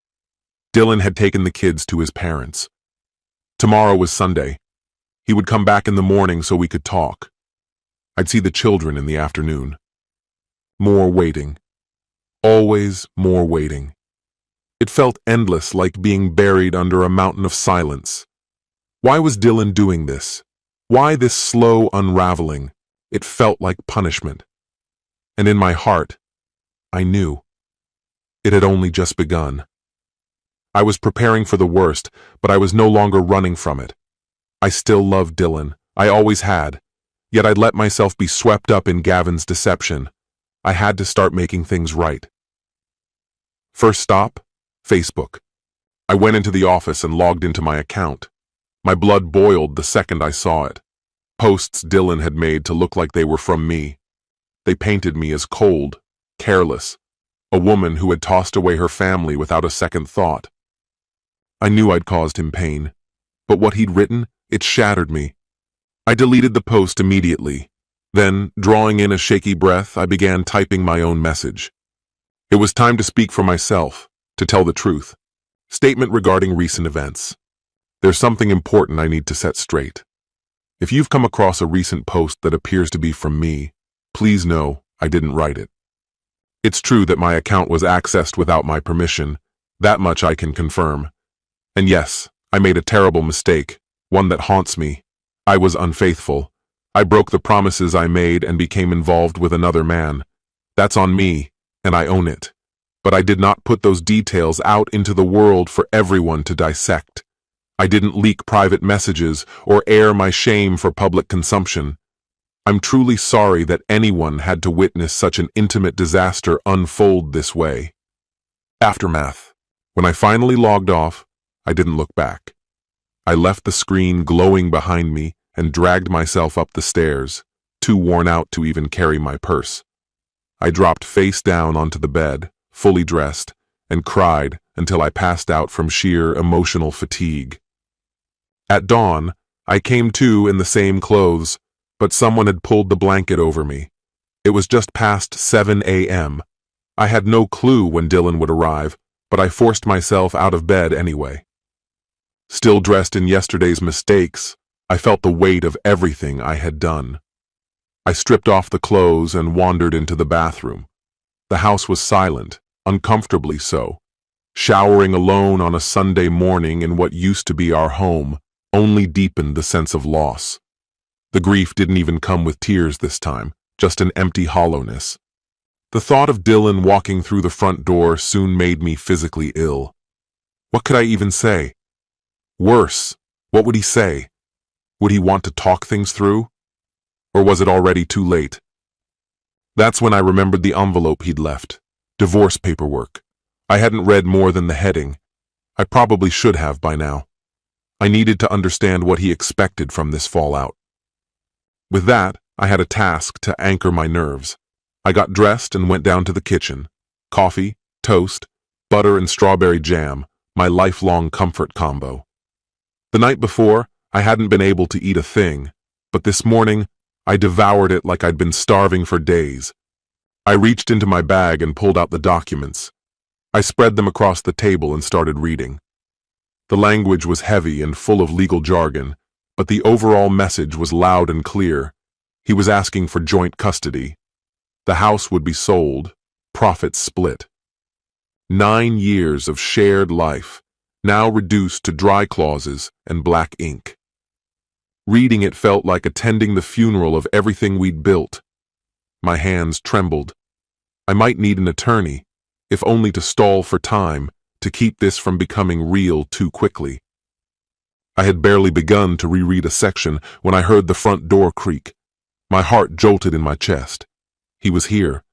Dylan had taken the kids to his parents. Tomorrow was Sunday. He would come back in the morning so we could talk. I'd see the children in the afternoon. More waiting. Always more waiting. It felt endless, like being buried under a mountain of silence. Why was Dylan doing this? Why this slow unraveling? It felt like punishment. And in my heart, I knew. It had only just begun. I was preparing for the worst, but I was no longer running from it. I still loved Dylan. I always had. Yet I'd let myself be swept up in Gavin's deception. I had to start making things right. First stop, Facebook. I went into the office and logged into my account. My blood boiled the second I saw it. Posts Dylan had made to look like they were from me. They painted me as cold, careless, a woman who had tossed away her family without a second thought. I knew I'd caused him pain, but what he'd written, it shattered me. I deleted the post immediately. Then, drawing in a shaky breath, I began typing my own message. It was time to speak for myself, to tell the truth. Statement regarding recent events. There's something important I need to set straight. If you've come across a recent post that appears to be from me, please know I didn't write it. It's true that my account was accessed without my permission. That much I can confirm. And yes, I made a terrible mistake, one that haunts me. I was unfaithful. I broke the promises I made and became involved with another man. That's on me, and I own it. But I did not put those details out into the world for everyone to dissect. I didn't leak private messages or air my shame for public consumption. I'm truly sorry that anyone had to witness such an intimate disaster unfold this way. Aftermath. When I finally logged off, I didn't look back. I left the screen glowing behind me and dragged myself up the stairs, too worn out to even carry my purse. I dropped face down onto the bed, fully dressed, and cried until I passed out from sheer emotional fatigue. At dawn, I came to in the same clothes, but someone had pulled the blanket over me. It was just past 7 a.m. I had no clue when Dylan would arrive, but I forced myself out of bed anyway. Still dressed in yesterday's mistakes, I felt the weight of everything I had done. I stripped off the clothes and wandered into the bathroom. The house was silent, uncomfortably so. Showering alone on a Sunday morning in what used to be our home only deepened the sense of loss. The grief didn't even come with tears this time, just an empty hollowness. The thought of Dylan walking through the front door soon made me physically ill. What could I even say? Worse, what would he say? Would he want to talk things through? Or was it already too late? That's when I remembered the envelope he'd left. Divorce paperwork. I hadn't read more than the heading. I probably should have by now. I needed to understand what he expected from this fallout. With that, I had a task to anchor my nerves. I got dressed and went down to the kitchen. Coffee, toast, butter and strawberry jam, my lifelong comfort combo. The night before, I hadn't been able to eat a thing, but this morning, I devoured it like I'd been starving for days. I reached into my bag and pulled out the documents. I spread them across the table and started reading. The language was heavy and full of legal jargon, but the overall message was loud and clear. He was asking for joint custody. The house would be sold, profits split. 9 years of shared life, now reduced to dry clauses and black ink. Reading it felt like attending the funeral of everything we'd built. My hands trembled. I might need an attorney, if only to stall for time, to keep this from becoming real too quickly. I had barely begun to reread a section when I heard the front door creak. My heart jolted in my chest. He was here.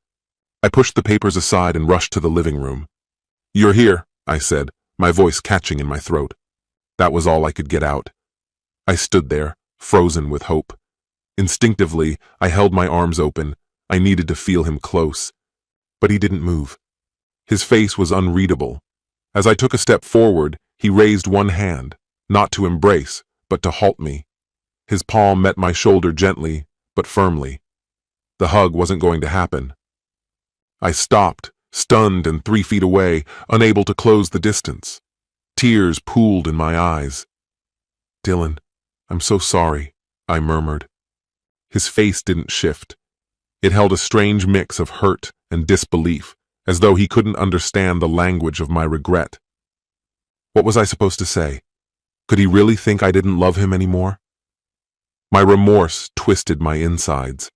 I pushed the papers aside and rushed to the living room. "You're here," I said, my voice catching in my throat. That was all I could get out. I stood there, frozen with hope. Instinctively, I held my arms open. I needed to feel him close. But he didn't move. His face was unreadable. As I took a step forward, he raised one hand, not to embrace, but to halt me. His palm met my shoulder gently, but firmly. The hug wasn't going to happen. I stopped, stunned and 3 feet away, unable to close the distance. Tears pooled in my eyes. "Dylan, I'm so sorry," I murmured. His face didn't shift. It held a strange mix of hurt and disbelief, as though he couldn't understand the language of my regret. What was I supposed to say? Could he really think I didn't love him anymore? My remorse twisted my insides.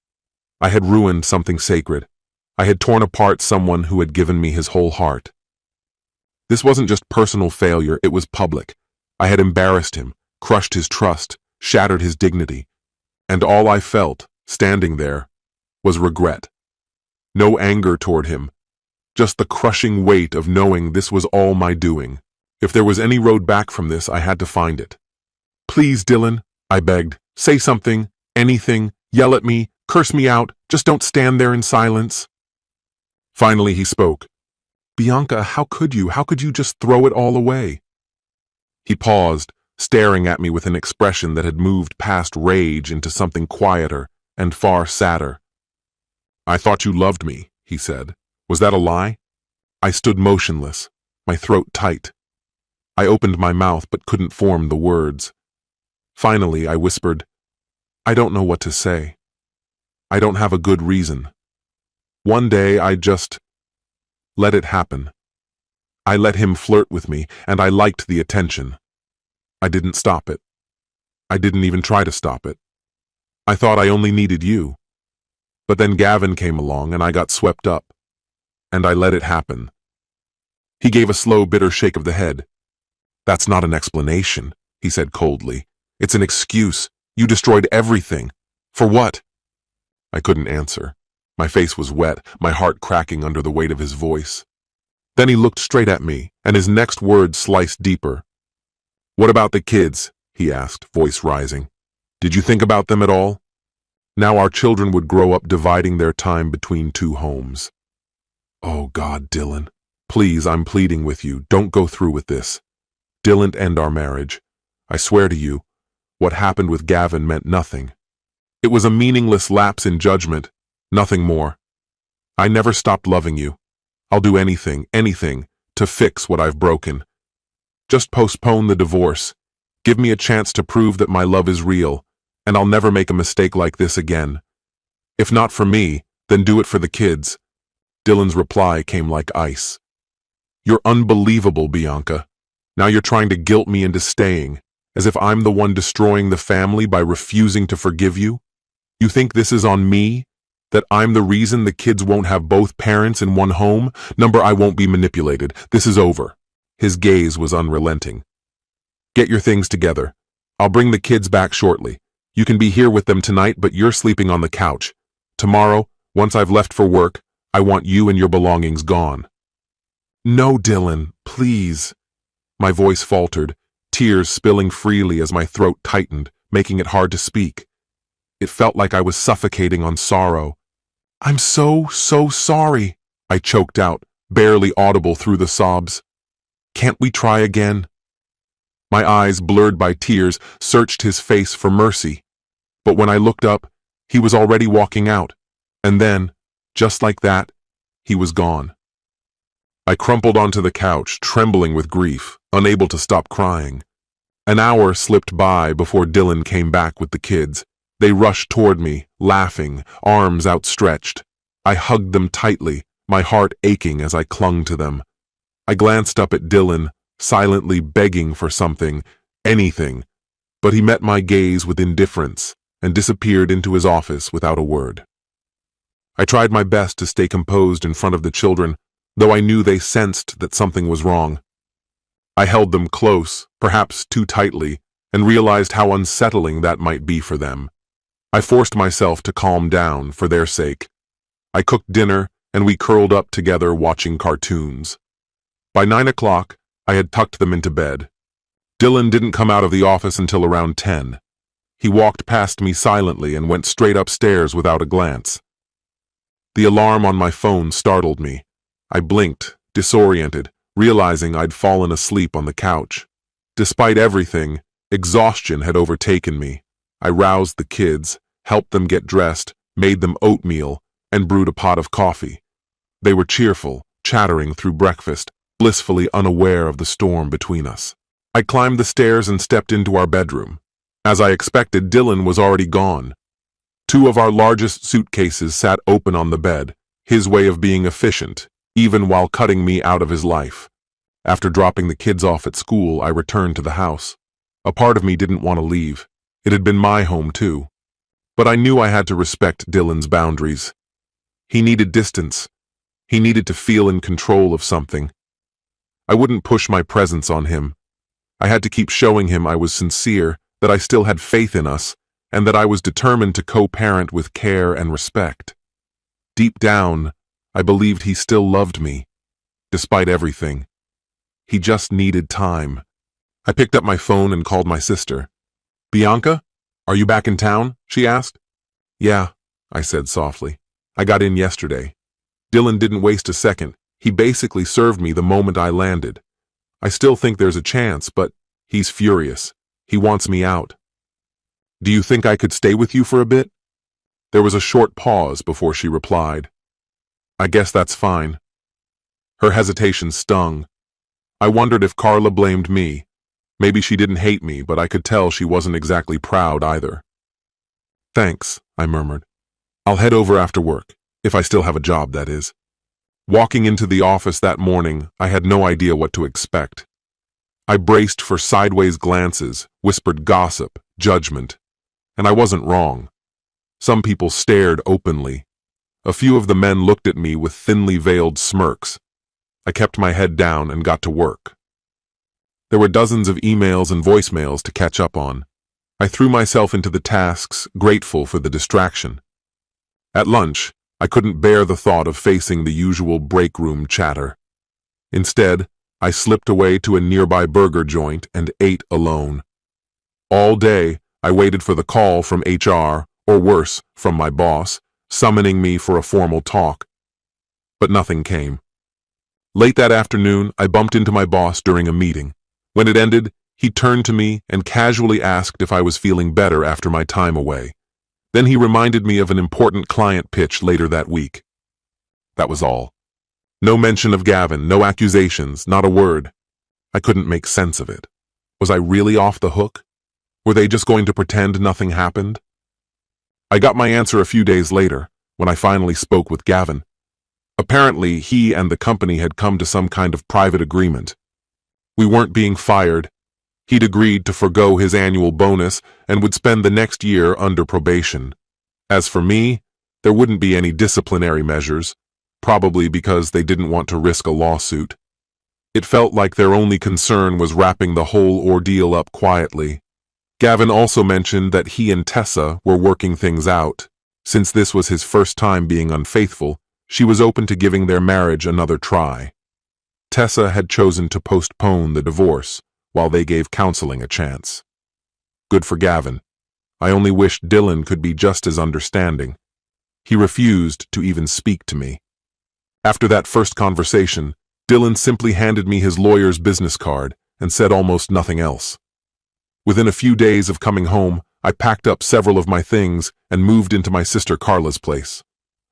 I had ruined something sacred. I had torn apart someone who had given me his whole heart. This wasn't just personal failure, it was public. I had embarrassed him, crushed his trust, shattered his dignity. And all I felt, standing there, was regret. No anger toward him, just the crushing weight of knowing this was all my doing. If there was any road back from this, I had to find it. "Please, Dylan," I begged, "say something, anything, yell at me, curse me out, just don't stand there in silence." Finally he spoke. "Bianca, how could you? How could you just throw it all away?" He paused, staring at me with an expression that had moved past rage into something quieter and far sadder. "I thought you loved me," he said. "Was that a lie?" I stood motionless, my throat tight. I opened my mouth but couldn't form the words. Finally, I whispered, "I don't know what to say. I don't have a good reason. One day I just let it happen. I let him flirt with me, and I liked the attention. I didn't stop it. I didn't even try to stop it. I thought I only needed you. But then Gavin came along and I got swept up. And I let it happen." He gave a slow, bitter shake of the head. "That's not an explanation," he said coldly. "It's an excuse. You destroyed everything. For what?" I couldn't answer. My face was wet, my heart cracking under the weight of his voice. Then he looked straight at me, and his next words sliced deeper. "What about the kids?" he asked, voice rising. "Did you think about them at all? Now our children would grow up dividing their time between 2 homes. Oh God, Dylan. Please, I'm pleading with you, don't go through with this. Dylan, end our marriage. I swear to you, what happened with Gavin meant nothing. It was a meaningless lapse in judgment, nothing more. I never stopped loving you. I'll do anything, to fix what I've broken. Just postpone the divorce. Give me a chance to prove that my love is real, and I'll never make a mistake like this again. If not for me, then do it for the kids." Dylan's reply came like ice. "You're unbelievable, Bianca. Now you're trying to guilt me into staying, as if I'm the one destroying the family by refusing to forgive you? You think this is on me? That I'm the reason the kids won't have both parents in one home? Number, I won't be manipulated. This is over." His gaze was unrelenting. "Get your things together. I'll bring the kids back shortly. You can be here with them tonight, but you're sleeping on the couch. Tomorrow, once I've left for work, I want you and your belongings gone." "No, Dylan, please." My voice faltered, tears spilling freely as my throat tightened, making it hard to speak. It felt like I was suffocating on sorrow. "I'm so sorry," I choked out, barely audible through the sobs. "Can't we try again?" My eyes, blurred by tears, searched his face for mercy. But when I looked up, he was already walking out, and then, just like that, he was gone. I crumpled onto the couch, trembling with grief, unable to stop crying. An hour slipped by before Dylan came back with the kids. They rushed toward me, laughing, arms outstretched. I hugged them tightly, my heart aching as I clung to them. I glanced up at Dylan, silently begging for something, anything, but he met my gaze with indifference and disappeared into his office without a word. I tried my best to stay composed in front of the children, though I knew they sensed that something was wrong. I held them close, perhaps too tightly, and realized how unsettling that might be for them. I forced myself to calm down for their sake. I cooked dinner, and we curled up together watching cartoons. By 9 o'clock, I had tucked them into bed. Dylan didn't come out of the office until around 10. He walked past me silently and went straight upstairs without a glance. The alarm on my phone startled me. I blinked, disoriented, realizing I'd fallen asleep on the couch. Despite everything, exhaustion had overtaken me. I roused the kids, helped them get dressed, made them oatmeal, and brewed a pot of coffee. They were cheerful, chattering through breakfast, blissfully unaware of the storm between us. I climbed the stairs and stepped into our bedroom. As I expected, Dylan was already gone. Two of our largest suitcases sat open on the bed, his way of being efficient, even while cutting me out of his life. After dropping the kids off at school, I returned to the house. A part of me didn't want to leave. It had been my home too. But I knew I had to respect Dylan's boundaries. He needed distance. He needed to feel in control of something. I wouldn't push my presence on him. I had to keep showing him I was sincere, that I still had faith in us, and that I was determined to co-parent with care and respect. Deep down, I believed he still loved me, despite everything. He just needed time. I picked up my phone and called my sister. "Bianca, are you back in town?" she asked. "Yeah," I said softly. "I got in yesterday." Dylan didn't waste a second. He basically served me the moment I landed. I still think there's a chance, but he's furious. He wants me out. "Do you think I could stay with you for a bit?" There was a short pause before she replied. "I guess that's fine." Her hesitation stung. I wondered if Carla blamed me. Maybe she didn't hate me, but I could tell she wasn't exactly proud either. "Thanks," I murmured. "I'll head over after work, if I still have a job, that is." Walking into the office that morning, I had no idea what to expect. I braced for sideways glances, whispered gossip, judgment. And I wasn't wrong. Some people stared openly. A few of the men looked at me with thinly veiled smirks. I kept my head down and got to work. There were dozens of emails and voicemails to catch up on. I threw myself into the tasks, grateful for the distraction. At lunch, I couldn't bear the thought of facing the usual break room chatter. Instead, I slipped away to a nearby burger joint and ate alone. All day, I waited for the call from HR, or worse, from my boss, summoning me for a formal talk. But nothing came. Late that afternoon, I bumped into my boss during a meeting. When it ended, he turned to me and casually asked if I was feeling better after my time away. Then he reminded me of an important client pitch later that week. That was all. No mention of Gavin, no accusations, not a word. I couldn't make sense of it. Was I really off the hook? Were they just going to pretend nothing happened? I got my answer a few days later, when I finally spoke with Gavin. Apparently, he and the company had come to some kind of private agreement. We weren't being fired. He'd agreed to forgo his annual bonus and would spend the next year under probation. As for me, there wouldn't be any disciplinary measures, probably because they didn't want to risk a lawsuit. It felt like their only concern was wrapping the whole ordeal up quietly. Gavin also mentioned that he and Tessa were working things out. Since this was his first time being unfaithful, she was open to giving their marriage another try. Tessa had chosen to postpone the divorce, while they gave counseling a chance. Good for Gavin. I only wished Dylan could be just as understanding. He refused to even speak to me. After that first conversation, Dylan simply handed me his lawyer's business card and said almost nothing else. Within a few days of coming home, I packed up several of my things and moved into my sister Carla's place.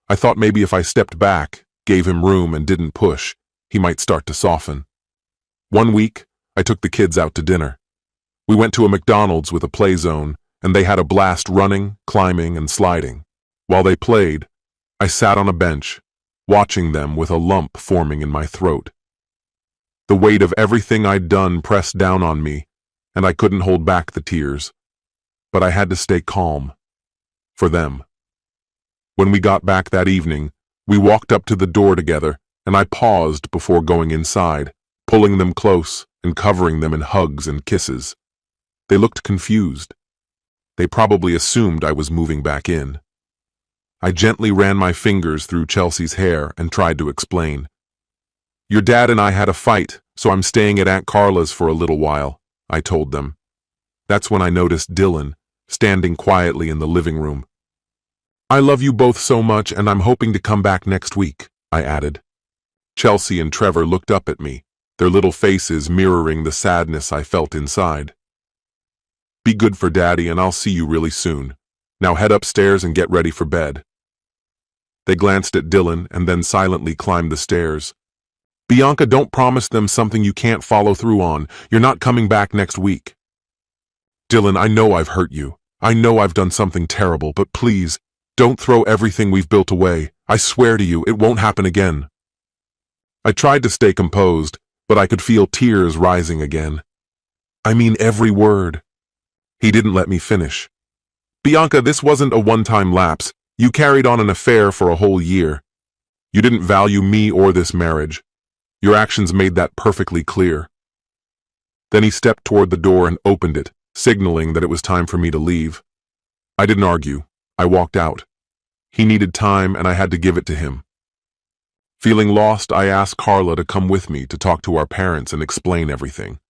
I thought maybe if I stepped back, gave him room and didn't push, he might start to soften. One week, I took the kids out to dinner. We went to a McDonald's with a play zone, and they had a blast running, climbing, and sliding. While they played, I sat on a bench, watching them with a lump forming in my throat. The weight of everything I'd done pressed down on me, and I couldn't hold back the tears. But I had to stay calm. For them. When we got back that evening, we walked up to the door together, and I paused before going inside, pulling them close and covering them in hugs and kisses. They looked confused. They probably assumed I was moving back in. I gently ran my fingers through Chelsea's hair and tried to explain. "Your dad and I had a fight, so I'm staying at Aunt Carla's for a little while," I told them. That's when I noticed Dylan, standing quietly in the living room. "I love you both so much, and I'm hoping to come back next week," I added. Chelsea and Trevor looked up at me, their little faces mirroring the sadness I felt inside. Be good for Daddy, and I'll see you really soon. Now head upstairs and get ready for bed." They glanced at Dylan and then silently climbed the stairs. "Bianca, don't promise them something you can't follow through on. You're not coming back next week." "Dylan, I know I've hurt you. I know I've done something terrible, but please, don't throw everything we've built away. I swear to you, it won't happen again." I tried to stay composed, but I could feel tears rising again. "I mean every word." He didn't let me finish. "Bianca, this wasn't a one-time lapse. You carried on an affair for a whole year. You didn't value me or this marriage. Your actions made that perfectly clear." Then he stepped toward the door and opened it, signaling that it was time for me to leave. I didn't argue. I walked out. He needed time, and I had to give it to him. Feeling lost, I asked Carla to come with me to talk to our parents and explain everything.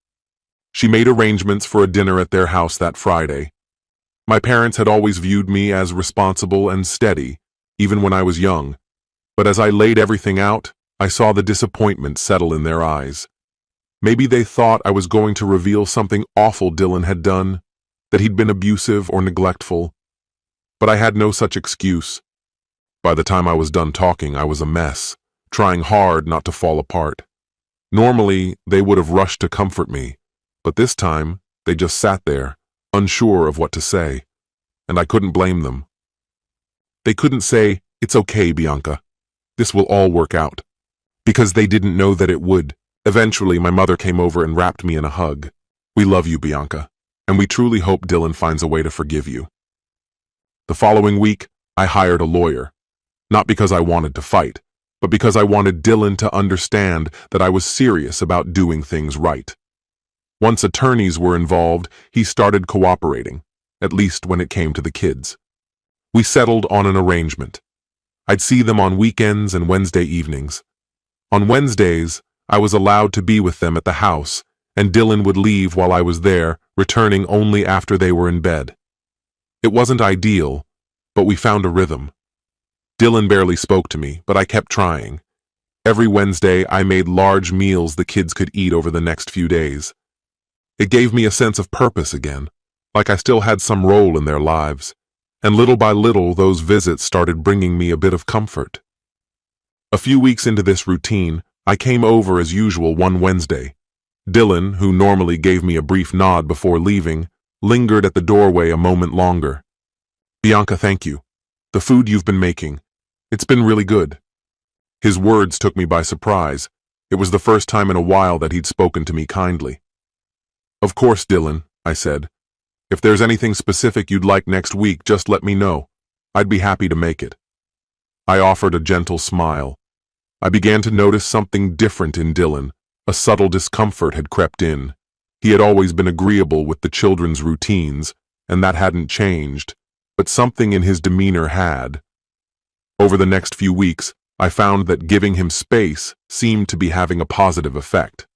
She made arrangements for a dinner at their house that Friday. My parents had always viewed me as responsible and steady, even when I was young, but as I laid everything out, I saw the disappointment settle in their eyes. Maybe they thought I was going to reveal something awful Dylan had done, that he'd been abusive or neglectful, but I had no such excuse. By the time I was done talking, I was a mess, trying hard not to fall apart. Normally, they would have rushed to comfort me, but this time, they just sat there, unsure of what to say, and I couldn't blame them. They couldn't say, "It's okay, Bianca. This will all work out," because they didn't know that it would. Eventually, my mother came over and wrapped me in a hug. "We love you, Bianca, and we truly hope Dylan finds a way to forgive you." The following week, I hired a lawyer, not because I wanted to fight, but because I wanted Dylan to understand that I was serious about doing things right. Once attorneys were involved, he started cooperating, at least when it came to the kids. We settled on an arrangement. I'd see them on weekends and Wednesday evenings. On Wednesdays, I was allowed to be with them at the house, and Dylan would leave while I was there, returning only after they were in bed. It wasn't ideal, but we found a rhythm. Dylan barely spoke to me, but I kept trying. Every Wednesday, I made large meals the kids could eat over the next few days. It gave me a sense of purpose again, like I still had some role in their lives, and little by little those visits started bringing me a bit of comfort. A few weeks into this routine, I came over as usual one Wednesday. Dylan, who normally gave me a brief nod before leaving, lingered at the doorway a moment longer. "Bianca, thank you. The food you've been making, it's been really good." His words took me by surprise. It was the first time in a while that he'd spoken to me kindly. "Of course, Dylan," I said. "If there's anything specific you'd like next week, just let me know. I'd be happy to make it." I offered a gentle smile. I began to notice something different in Dylan. A subtle discomfort had crept in. He had always been agreeable with the children's routines, and that hadn't changed, but something in his demeanor had. Over the next few weeks, I found that giving him space seemed to be having a positive effect.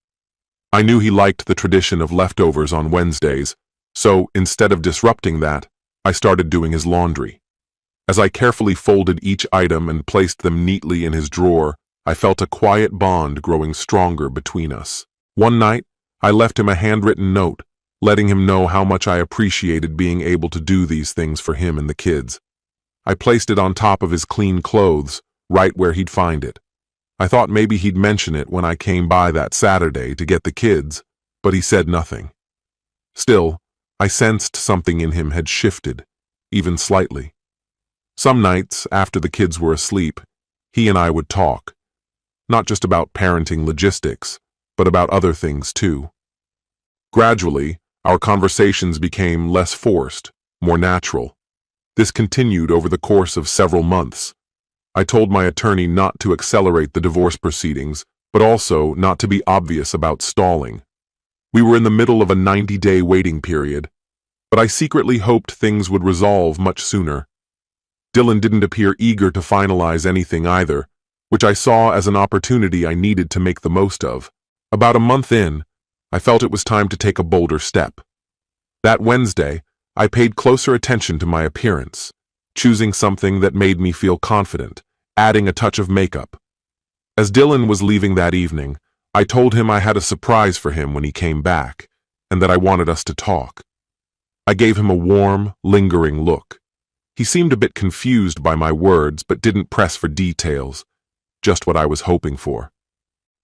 I knew he liked the tradition of leftovers on Wednesdays, so instead of disrupting that, I started doing his laundry. As I carefully folded each item and placed them neatly in his drawer, I felt a quiet bond growing stronger between us. One night, I left him a handwritten note, letting him know how much I appreciated being able to do these things for him and the kids. I placed it on top of his clean clothes, right where he'd find it. I thought maybe he'd mention it when I came by that Saturday to get the kids, but he said nothing. Still, I sensed something in him had shifted, even slightly. Some nights, after the kids were asleep, he and I would talk, not just about parenting logistics, but about other things too. Gradually, our conversations became less forced, more natural. This continued over the course of several months. I told my attorney not to accelerate the divorce proceedings, but also not to be obvious about stalling. We were in the middle of a 90-day waiting period, but I secretly hoped things would resolve much sooner. Dylan didn't appear eager to finalize anything either, which I saw as an opportunity I needed to make the most of. About a month in, I felt it was time to take a bolder step. That Wednesday, I paid closer attention to my appearance, choosing something that made me feel confident, adding a touch of makeup. As Dylan was leaving that evening, I told him I had a surprise for him when he came back, and that I wanted us to talk. I gave him a warm, lingering look. He seemed a bit confused by my words, but didn't press for details, just what I was hoping for.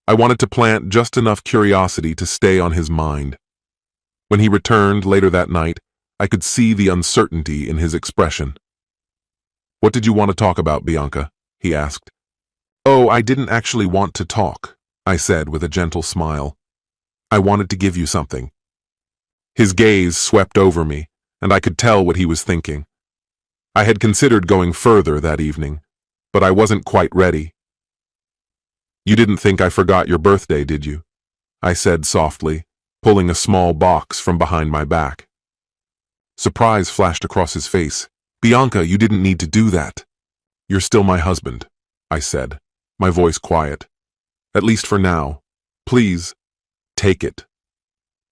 I wanted to plant just enough curiosity to stay on his mind. When he returned later that night, I could see the uncertainty in his expression. "What did you want to talk about, Bianca?" he asked. "Oh, I didn't actually want to talk," I said with a gentle smile. "I wanted to give you something." His gaze swept over me, and I could tell what he was thinking. I had considered going further that evening, but I wasn't quite ready. "You didn't think I forgot your birthday, did you?" I said softly, pulling a small box from behind my back. Surprise flashed across his face. "Bianca, you didn't need to do that." "You're still my husband," I said, my voice quiet. "At least for now. Please, take it."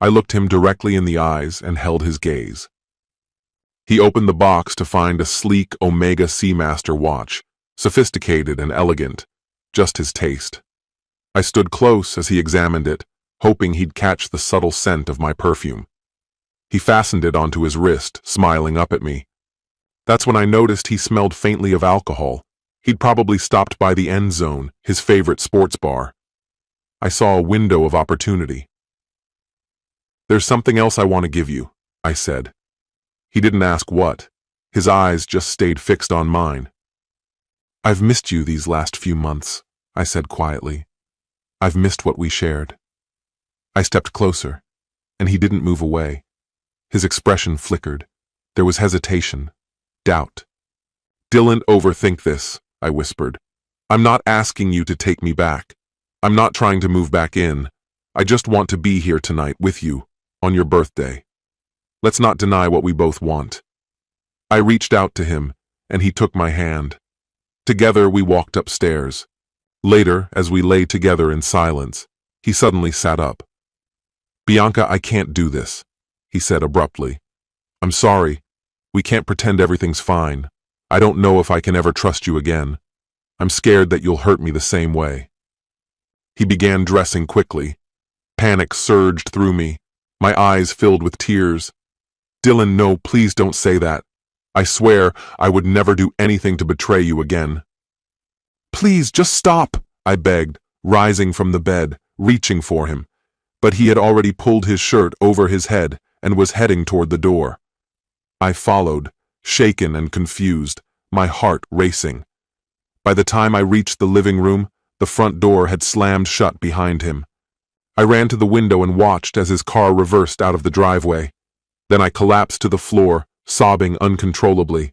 I looked him directly in the eyes and held his gaze. He opened the box to find a sleek Omega Seamaster watch, sophisticated and elegant, just his taste. I stood close as he examined it, hoping he'd catch the subtle scent of my perfume. He fastened it onto his wrist, smiling up at me. That's when I noticed he smelled faintly of alcohol. He'd probably stopped by the End Zone, his favorite sports bar. I saw a window of opportunity. "There's something else I want to give you," I said. He didn't ask what. His eyes just stayed fixed on mine. "I've missed you these last few months," I said quietly. "I've missed what we shared." I stepped closer, and he didn't move away. His expression flickered. There was hesitation, doubt. "Dylan, overthink this," I whispered. "I'm not asking you to take me back. I'm not trying to move back in. I just want to be here tonight with you, on your birthday. Let's not deny what we both want." I reached out to him, and he took my hand. Together we walked upstairs. Later, as we lay together in silence, he suddenly sat up. "Bianca, I can't do this," he said abruptly. "I'm sorry. We can't pretend everything's fine. I don't know if I can ever trust you again. I'm scared that you'll hurt me the same way." He began dressing quickly. Panic surged through me. My eyes filled with tears. "Dylan, no, please don't say that. I swear I would never do anything to betray you again." "Please, just stop," I begged, rising from the bed, reaching for him. But he had already pulled his shirt over his head and was heading toward the door. I followed, shaken and confused, my heart racing. By the time I reached the living room, the front door had slammed shut behind him. I ran to the window and watched as his car reversed out of the driveway. Then I collapsed to the floor, sobbing uncontrollably.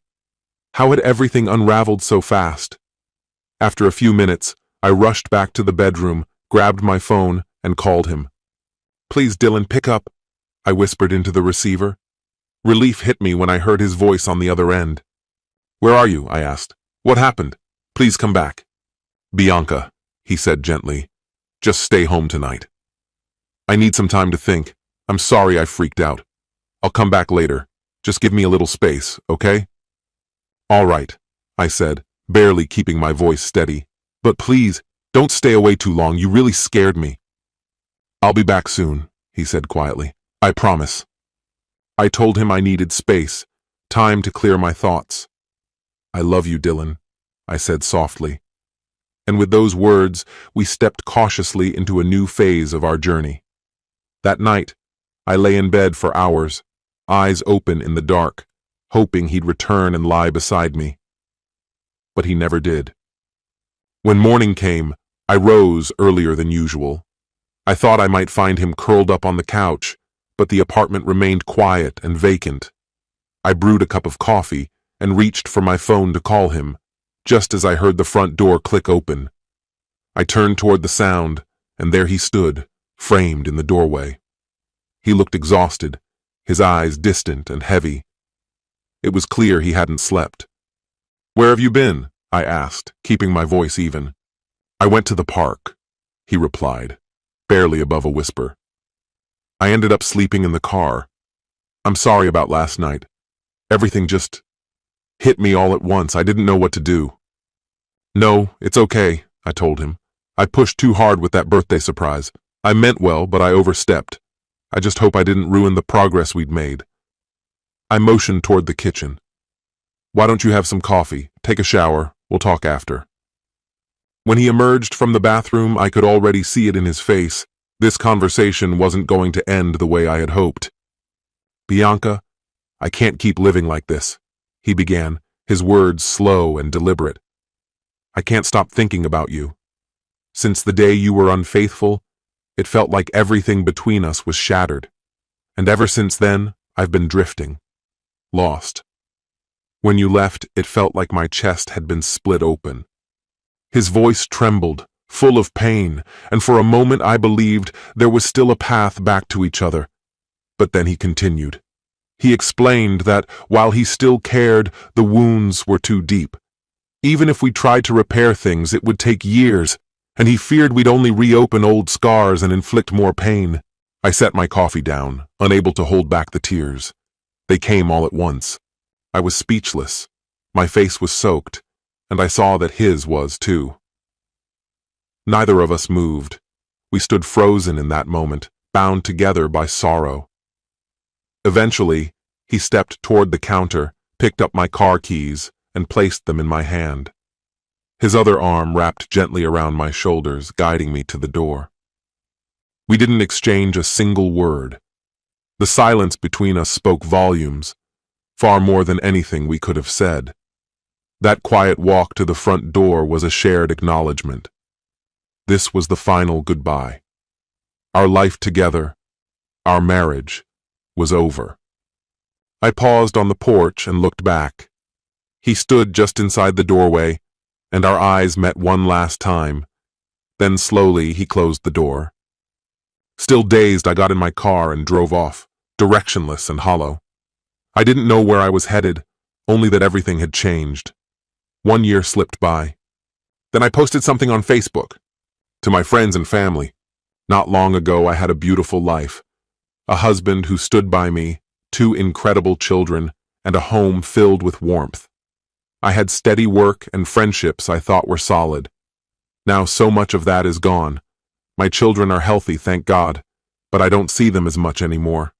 How had everything unraveled so fast? After a few minutes, I rushed back to the bedroom, grabbed my phone, and called him. "Please, Dylan, pick up," I whispered into the receiver. Relief hit me when I heard his voice on the other end. "Where are you?" I asked. "What happened? Please come back." "Bianca," he said gently, "just stay home tonight. I need some time to think. I'm sorry I freaked out. I'll come back later. Just give me a little space, okay?" "All right," I said, barely keeping my voice steady. "But please, don't stay away too long. You really scared me." "I'll be back soon," he said quietly. "I promise." I told him I needed space, time to clear my thoughts. "I love you, Dylan," I said softly. And with those words, we stepped cautiously into a new phase of our journey. That night, I lay in bed for hours, eyes open in the dark, hoping he'd return and lie beside me. But he never did. When morning came, I rose earlier than usual. I thought I might find him curled up on the couch, but the apartment remained quiet and vacant. I brewed a cup of coffee and reached for my phone to call him, just as I heard the front door click open. I turned toward the sound, and there he stood, framed in the doorway. He looked exhausted, his eyes distant and heavy. It was clear he hadn't slept. "Where have you been?" I asked, keeping my voice even. "I went to the park," he replied, barely above a whisper. "I ended up sleeping in the car. I'm sorry about last night. Everything just hit me all at once. I didn't know what to do." "No, it's okay," I told him. "I pushed too hard with that birthday surprise. I meant well, but I overstepped. I just hope I didn't ruin the progress we'd made." I motioned toward the kitchen. "Why don't you have some coffee? Take a shower. We'll talk after." When he emerged from the bathroom, I could already see it in his face. This conversation wasn't going to end the way I had hoped. "Bianca, I can't keep living like this," he began, his words slow and deliberate. "I can't stop thinking about you. Since the day you were unfaithful, it felt like everything between us was shattered. And ever since then, I've been drifting. Lost. When you left, it felt like my chest had been split open." His voice trembled, full of pain, and for a moment I believed there was still a path back to each other. But then he continued. He explained that while he still cared, the wounds were too deep. Even if we tried to repair things, it would take years, and he feared we'd only reopen old scars and inflict more pain. I set my coffee down, unable to hold back the tears. They came all at once. I was speechless. My face was soaked, and I saw that his was too. Neither of us moved. We stood frozen in that moment, bound together by sorrow. Eventually, he stepped toward the counter, picked up my car keys, and placed them in my hand. His other arm wrapped gently around my shoulders, guiding me to the door. We didn't exchange a single word. The silence between us spoke volumes, far more than anything we could have said. That quiet walk to the front door was a shared acknowledgement. This was the final goodbye. Our life together, our marriage, was over. I paused on the porch and looked back. He stood just inside the doorway, and our eyes met one last time. Then slowly he closed the door. Still dazed, I got in my car and drove off, directionless and hollow. I didn't know where I was headed, only that everything had changed. 1 year slipped by. Then I posted something on Facebook. To my friends and family. Not long ago I had a beautiful life. A husband who stood by me, 2 incredible children, and a home filled with warmth. I had steady work and friendships I thought were solid. Now so much of that is gone. My children are healthy, thank God, but I don't see them as much anymore.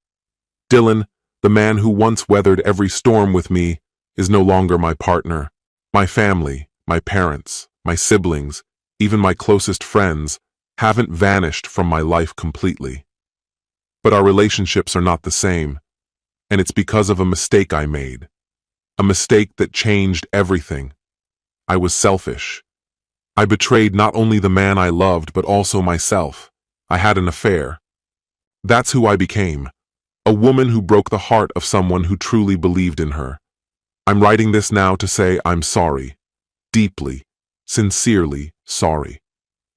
Dylan, the man who once weathered every storm with me, is no longer my partner. My family, my parents, my siblings, even my closest friends, haven't vanished from my life completely. But our relationships are not the same, and it's because of a mistake I made. A mistake that changed everything. I was selfish. I betrayed not only the man I loved, but also myself. I had an affair. That's who I became. A woman who broke the heart of someone who truly believed in her. I'm writing this now to say I'm sorry. Deeply, sincerely sorry.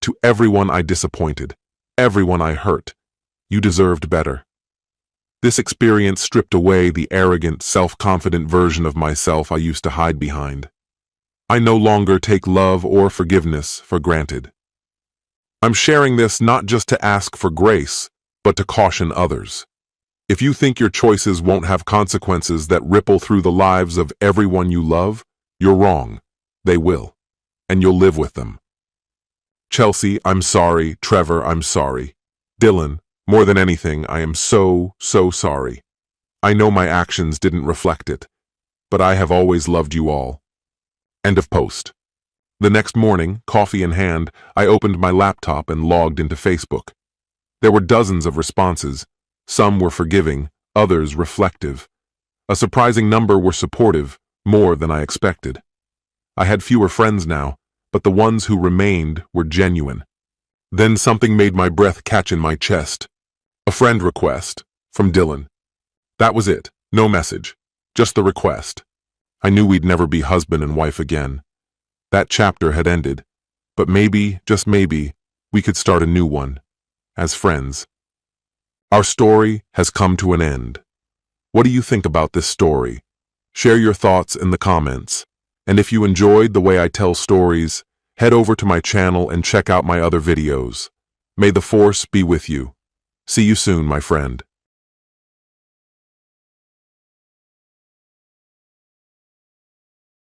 To everyone I disappointed, everyone I hurt. You deserved better. This experience stripped away the arrogant, self-confident version of myself I used to hide behind. I no longer take love or forgiveness for granted. I'm sharing this not just to ask for grace, but to caution others. If you think your choices won't have consequences that ripple through the lives of everyone you love, you're wrong. They will, and you'll live with them. Chelsea, I'm sorry. Trevor, I'm sorry. Dylan, more than anything, I am so sorry. I know my actions didn't reflect it, but I have always loved you all. End of post. The next morning, coffee in hand, I opened my laptop and logged into Facebook. There were dozens of responses. Some were forgiving, others reflective. A surprising number were supportive, more than I expected. I had fewer friends now, but the ones who remained were genuine. Then something made my breath catch in my chest. A friend request, from Dylan. That was it, no message, just the request. I knew we'd never be husband and wife again. That chapter had ended, but maybe, just maybe, we could start a new one, as friends. Our story has come to an end. What do you think about this story? Share your thoughts in the comments. And if you enjoyed the way I tell stories, head over to my channel and check out my other videos. May the force be with you. See you soon, my friend.